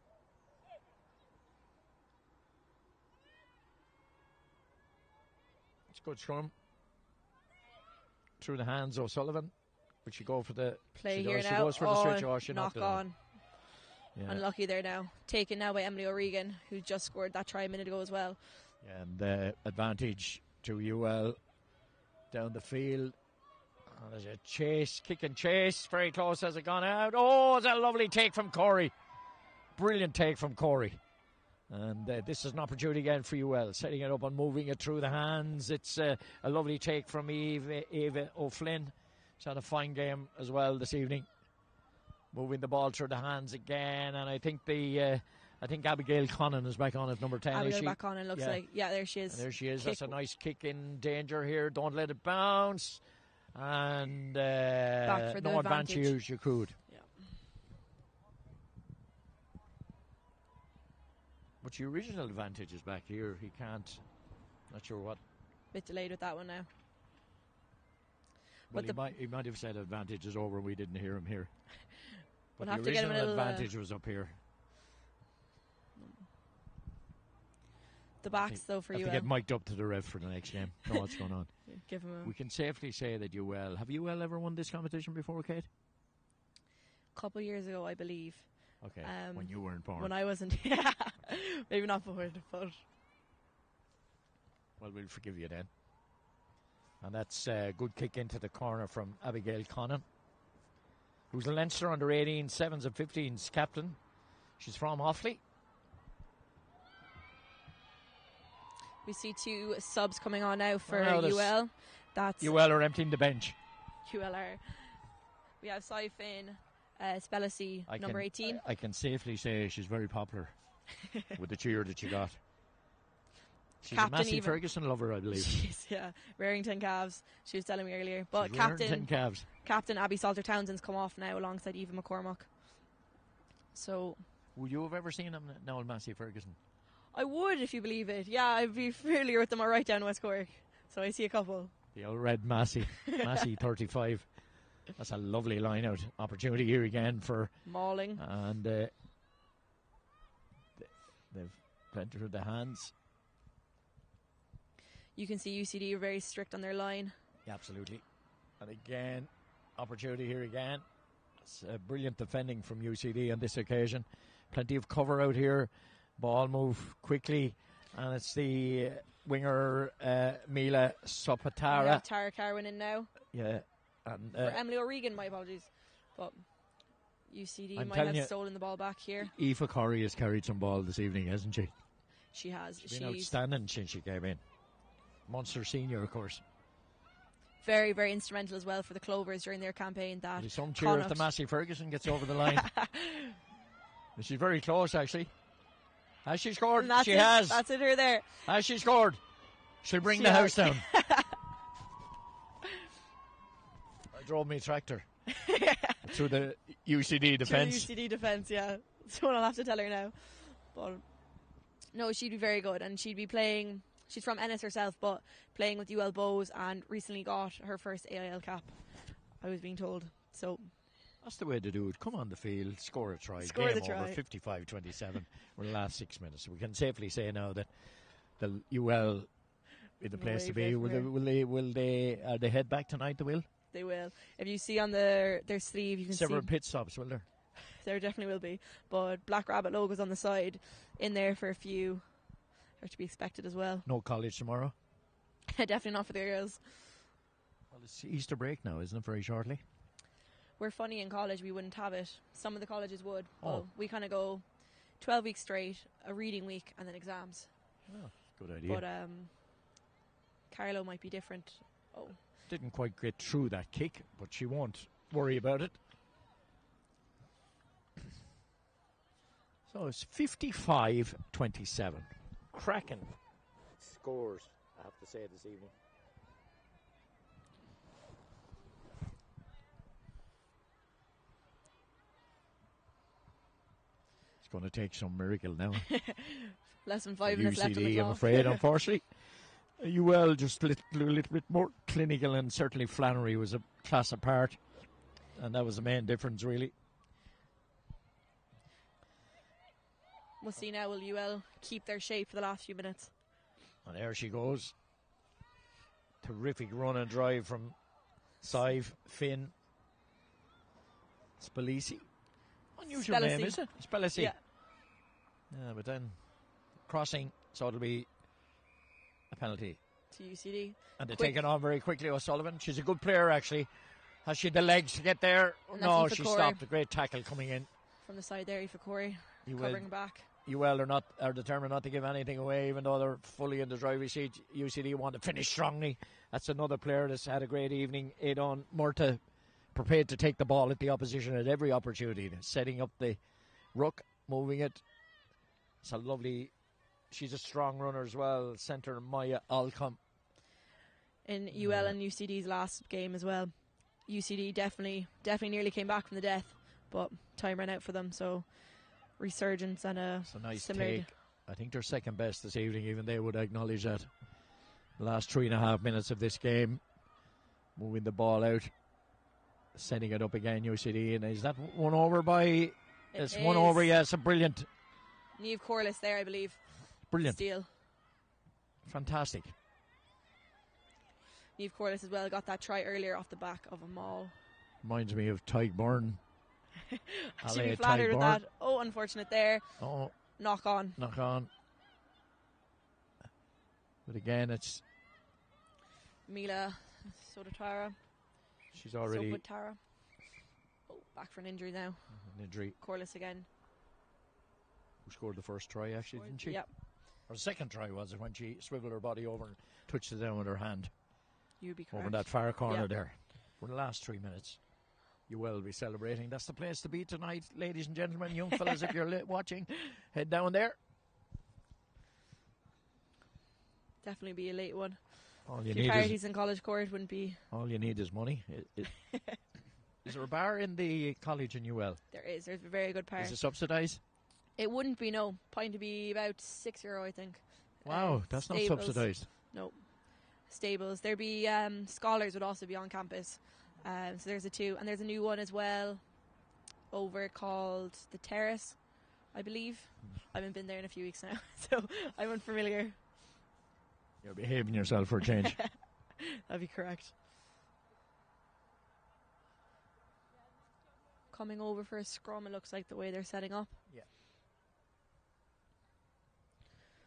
S2: It's good scrum. Through the hands of O'Sullivan. Would she go for the
S1: play here
S2: does,
S1: now?
S2: She goes for the switch. Oh, she
S1: knock
S2: knocked it
S1: on.
S2: Yeah.
S1: Unlucky there now. Taken now by Emily O'Regan, who just scored that try a minute ago as well.
S2: Yeah, and the advantage to UL down the field. Oh, there's a chase, kick and chase. Very close. Has it gone out? Oh, it's a lovely take from Corey. Brilliant take from Corey. And this is an opportunity again for UL. Setting it up and moving it through the hands. It's a lovely take from Eva O'Flynn. She's had a fine game as well this evening. Moving the ball through the hands again. And I think Abigail Connon is back on at number 10.
S1: Abigail back on, it looks like. Yeah, there she is.
S2: And there she is. That's a nice kick in danger here. Don't let it bounce. And
S1: back for the
S2: no advantage you could.
S1: Yeah.
S2: But the original advantage is back here. He can't. Not sure what.
S1: Bit delayed with that one now.
S2: Well, he might have said advantage is over and we didn't hear him here. But
S1: We'll have
S2: the
S1: to get him a
S2: original
S1: little,
S2: advantage was up here.
S1: the backs, though, for
S2: I
S1: you.
S2: have to get mic'd up to the ref for the next game. Know what's going on.
S1: Give him
S2: We can safely say that UL... Have UL ever won this competition before, Kate?
S1: a couple of years ago, I believe.
S2: Okay, when you weren't born.
S1: When I wasn't. Yeah, maybe not born, but...
S2: Well, we'll forgive you then. And that's a good kick into the corner from Abigail Connan, who's a Leinster under 18 7s and 15s captain. She's from Offaly.
S1: We see 2 subs coming on now for
S2: Well,
S1: UL. That's
S2: UL are emptying the bench.
S1: UL are. We have Saifin Spellisy, number 18.
S2: I can safely say she's very popular with the cheer that she got. She's
S1: Captain
S2: a Massey
S1: even.
S2: Ferguson lover, I believe.
S1: She's, yeah, Warrington Calves. She was telling me earlier. But
S2: She's Warrington Calves.
S1: Captain Abby Salter-Townsend's come off now alongside Eva McCormack. So...
S2: Would you have ever seen him now, Massey Ferguson?
S1: I would, if you believe it. Yeah, I'd be familiar with them all right down West Cork. So I see a couple.
S2: The old red Massey. Massey 35. That's a lovely line-out opportunity here again for...
S1: Mauling.
S2: And they've entered the hands.
S1: You can see UCD are very strict on their line.
S2: Yeah, absolutely. And again, opportunity here again. It's brilliant defending from UCD on this occasion. Plenty of cover out here. Ball move quickly. And it's the winger, Mila Sopatara.
S1: Yeah, Tara Carwin in now.
S2: Yeah. And,
S1: For Emily O'Regan, my apologies. But UCD
S2: I'm
S1: might
S2: telling
S1: have
S2: you,
S1: stolen the ball back here.
S2: Aoife Corrie has carried some ball this evening, hasn't she?
S1: She has.
S2: She's been outstanding since she came in. Munster senior, of course.
S1: Very, very instrumental as well for the Clovers during their campaign. That
S2: There's some cheer if the Massey Ferguson gets over the line. She's very close, actually. Has she scored? She has.
S1: That's it, her there.
S2: Has she scored? She'll bring the house down. I drove me tractor through the UCD defence.
S1: Through the UCD defence, yeah. That's what I'll have to tell her now. But no, she'd be very good, and she'd be playing. She's from Ennis herself, but playing with UL Bows, and recently got her first AIL cap, I was being told. So
S2: that's the way to do it. Come on the field, score a try.
S1: Score
S2: Game
S1: the try.
S2: over, 55-27. We're in the last 6 minutes. We can safely say now that the UL is the place to be. Will they head back tonight? They will.
S1: They will. If you see on their sleeve, you can
S2: several
S1: see
S2: pit stops. Will there?
S1: There definitely will be. But Black Rabbit logos on the side, in there for a few, are to be expected as well.
S2: No college tomorrow.
S1: Definitely not for the girls.
S2: Well, it's Easter break now, isn't it? Very shortly.
S1: We're funny in college. We wouldn't have it. Some of the colleges would.
S2: Oh.
S1: But we kind of go 12 weeks straight, a reading week, and then exams.
S2: Oh, good idea.
S1: But Carlow might be different. Oh,
S2: didn't quite get through that kick, but she won't worry about it. So it's 55-27. Cracking scores, I have to say, this evening. It's going to take some miracle now.
S1: Less than 5 minutes left on the
S2: UCD,
S1: clock.
S2: I'm afraid, unfortunately. UL just a little bit more clinical, and certainly Flannery was a class apart, and that was the main difference, really.
S1: We'll see now, will UL keep their shape for the last few minutes?
S2: And there she goes. Terrific run and drive from Sive, Finn, Spellisy. Unusual name, is it? Spellisy.
S1: Yeah.
S2: Yeah, but then crossing, so it'll be a penalty.
S1: To UCD.
S2: And they take it on very quickly, O'Sullivan. She's a good player, actually. Has she the legs to get there?
S1: And
S2: no,
S1: Aoife
S2: she
S1: Corey.
S2: stopped. A great tackle coming in.
S1: From the side there, Aoife Corey covering back.
S2: UL are determined not to give anything away, even though they're fully in the driver's seat. UCD want to finish strongly. That's another player that's had a great evening. Adon Murta prepared to take the ball at the opposition at every opportunity, setting up the ruck, moving it. It's a lovely. She's a strong runner as well. Centre Maya Alcom.
S1: In UL and UCD's last game as well. UCD definitely nearly came back from the death, but time ran out for them, so resurgence and a
S2: nice
S1: similar
S2: take. I think they're second best this evening, even they would acknowledge that. The last 3.5 minutes of this game, moving the ball out, setting it up again, UCD, and is that one over by... It's one over, yes, a brilliant...
S1: Niamh Corliss there, I believe.
S2: Brilliant.
S1: Steal.
S2: fantastic.
S1: Niamh Corliss as well got that try earlier off the back of a maul.
S2: Reminds me of Tygburn.
S1: Should be flattered with that. Oh, unfortunate there.
S2: Oh,
S1: knock on.
S2: But again, it's
S1: Mila Sodatara.
S2: She's already
S1: Tara. Oh, back for an injury now.
S2: An injury.
S1: Corliss again.
S2: Who scored the first try, actually, didn't she?
S1: Yep.
S2: Or the second try was it when she swiveled her body over and touched it down with her hand.
S1: You'd be correct.
S2: Over in that far corner there. For the last 3 minutes. You will be celebrating. That's the place to be tonight, ladies and gentlemen. Young fellas, if you're watching, head down there.
S1: Definitely be a late one.
S2: All you
S1: Few
S2: need
S1: parties in College Court wouldn't be.
S2: All you need is money. Is there a bar in the college in UL?
S1: There is. There's a very good bar.
S2: Is it subsidised?
S1: It wouldn't be, no. Pint to be about €6, I think.
S2: Wow, that's not subsidised.
S1: No. Stables. There'd be scholars would also be on campus. So there's a two. And there's a new one as well over called The Terrace, I believe. I haven't been there in a few weeks now, so I'm unfamiliar.
S2: You're behaving yourself for a change.
S1: That'd be correct. Coming over for a scrum, it looks like the way they're setting up.
S2: Yeah.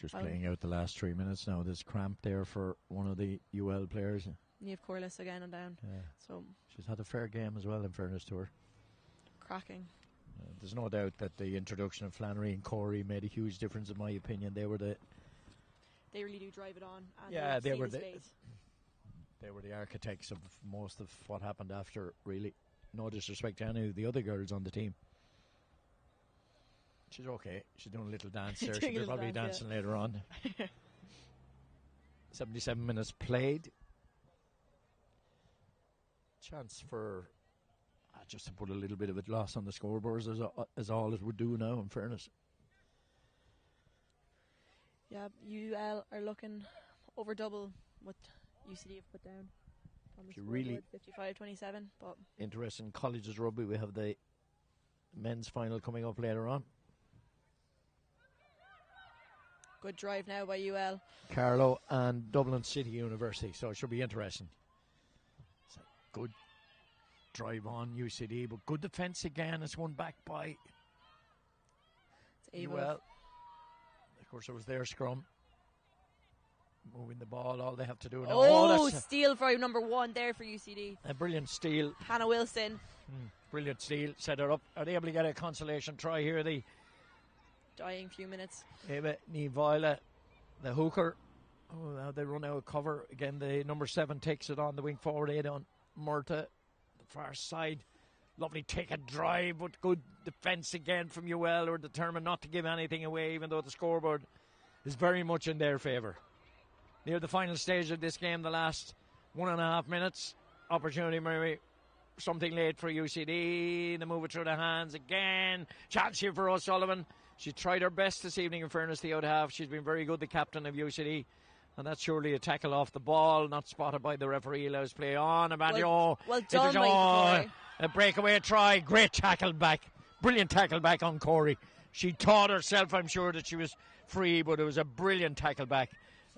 S2: Just playing out the last 3 minutes now. There's cramp there for one of the UL players.
S1: Niamh Corliss again and down.
S2: Yeah.
S1: So
S2: she's had a fair game as well, in fairness to her.
S1: Cracking.
S2: There's no doubt that the introduction of Flannery and Corey made a huge difference, in my opinion. They
S1: really do drive it on. And
S2: yeah, they were
S1: the
S2: architects of most of what happened after, really. No disrespect to any of the other girls on the team. She's okay. She's doing a little dance there. She'll be probably dancing later on. 77 minutes played. Chance for just to put a little bit of a loss on the scoreboards as all it would do now, in fairness.
S1: Yeah, UL are looking over double what UCD have put down.
S2: If you really
S1: 55-27, but
S2: interested in colleges rugby, we have the men's final coming up later on.
S1: Good drive now by UL.
S2: Carlow and Dublin City University, so it should be interesting. It's a good drive on UCD, but good defence again. It's won back by UL. Of course, it was their scrum. Moving the ball, all they have to do now.
S1: Oh, steal for number 1 there for UCD.
S2: A brilliant steal.
S1: Hannah Wilson.
S2: Brilliant steal. Set her up. Are they able to get a consolation try here? The
S1: dying few minutes.
S2: Eva Nivoila, the hooker. Oh, now they run out of cover. Again, the number 7 takes it on the wing forward 8 on Murta. The far side. Lovely take a drive, but good defence again from UL, who are determined not to give anything away, even though the scoreboard is very much in their favour. Near the final stage of this game, the last 1.5 minutes. Opportunity, maybe something late for UCD. They move it through the hands again. Chance here for O'Sullivan. She tried her best this evening, in fairness, the out half. She's been very good, the captain of UCD. And that's surely a tackle off the ball, not spotted by the referee. Allows play on.
S1: Well done, Corey.
S2: A breakaway try. Great tackle back. Brilliant tackle back on Corey. She thought herself, I'm sure, that she was free, but it was a brilliant tackle back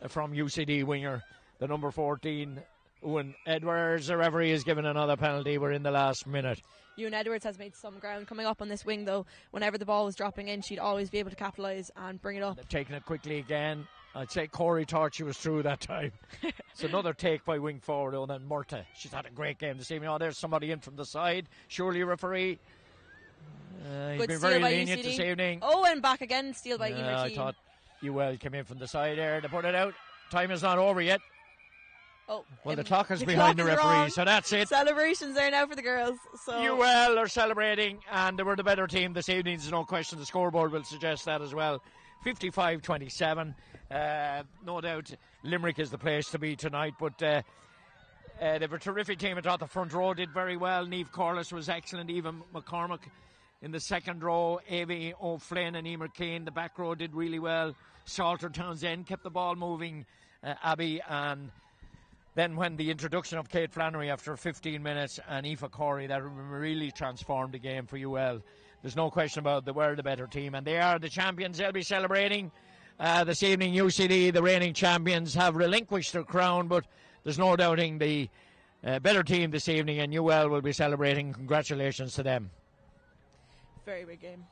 S2: from UCD winger, the number 14, Ewan Edwards. The referee has given another penalty. We're in the last minute.
S1: Ewan Edwards has made some ground coming up on this wing, though. Whenever the ball was dropping in, she'd always be able to capitalise and bring it up.
S2: They're taking it quickly again. I'd say Corey thought she was through that time. It's another take by wing forward, and then Murta. She's had a great game this evening. Oh, there's somebody in from the side. Surely a referee. He's been very lenient this evening.
S1: Oh, and back again. Steal by Emer
S2: I thought UL came in from the side there. They put it out. Time is not over yet.
S1: Oh,
S2: well, the clock is behind the referee, so that's it.
S1: Celebrations there now for the girls. So
S2: UL are celebrating, and they were the better team this evening. There's no question. The scoreboard will suggest that as well. 55-27. No doubt Limerick is the place to be tonight, but they have a terrific team. I thought the front row did very well. Niamh Corliss was excellent. Even McCormick in the second row. Avie O'Flynn and Emer Keane. The back row did really well. Salter Townsend kept the ball moving. Abby, and then when the introduction of Kate Flannery after 15 minutes and Aoife Corey, that really transformed the game for UL. There's no question about it. They were the better team, and they are the champions. They'll be celebrating this evening. UCD, the reigning champions, have relinquished their crown, but there's no doubting the better team this evening, and UL will be celebrating. Congratulations to them.
S1: Very big game.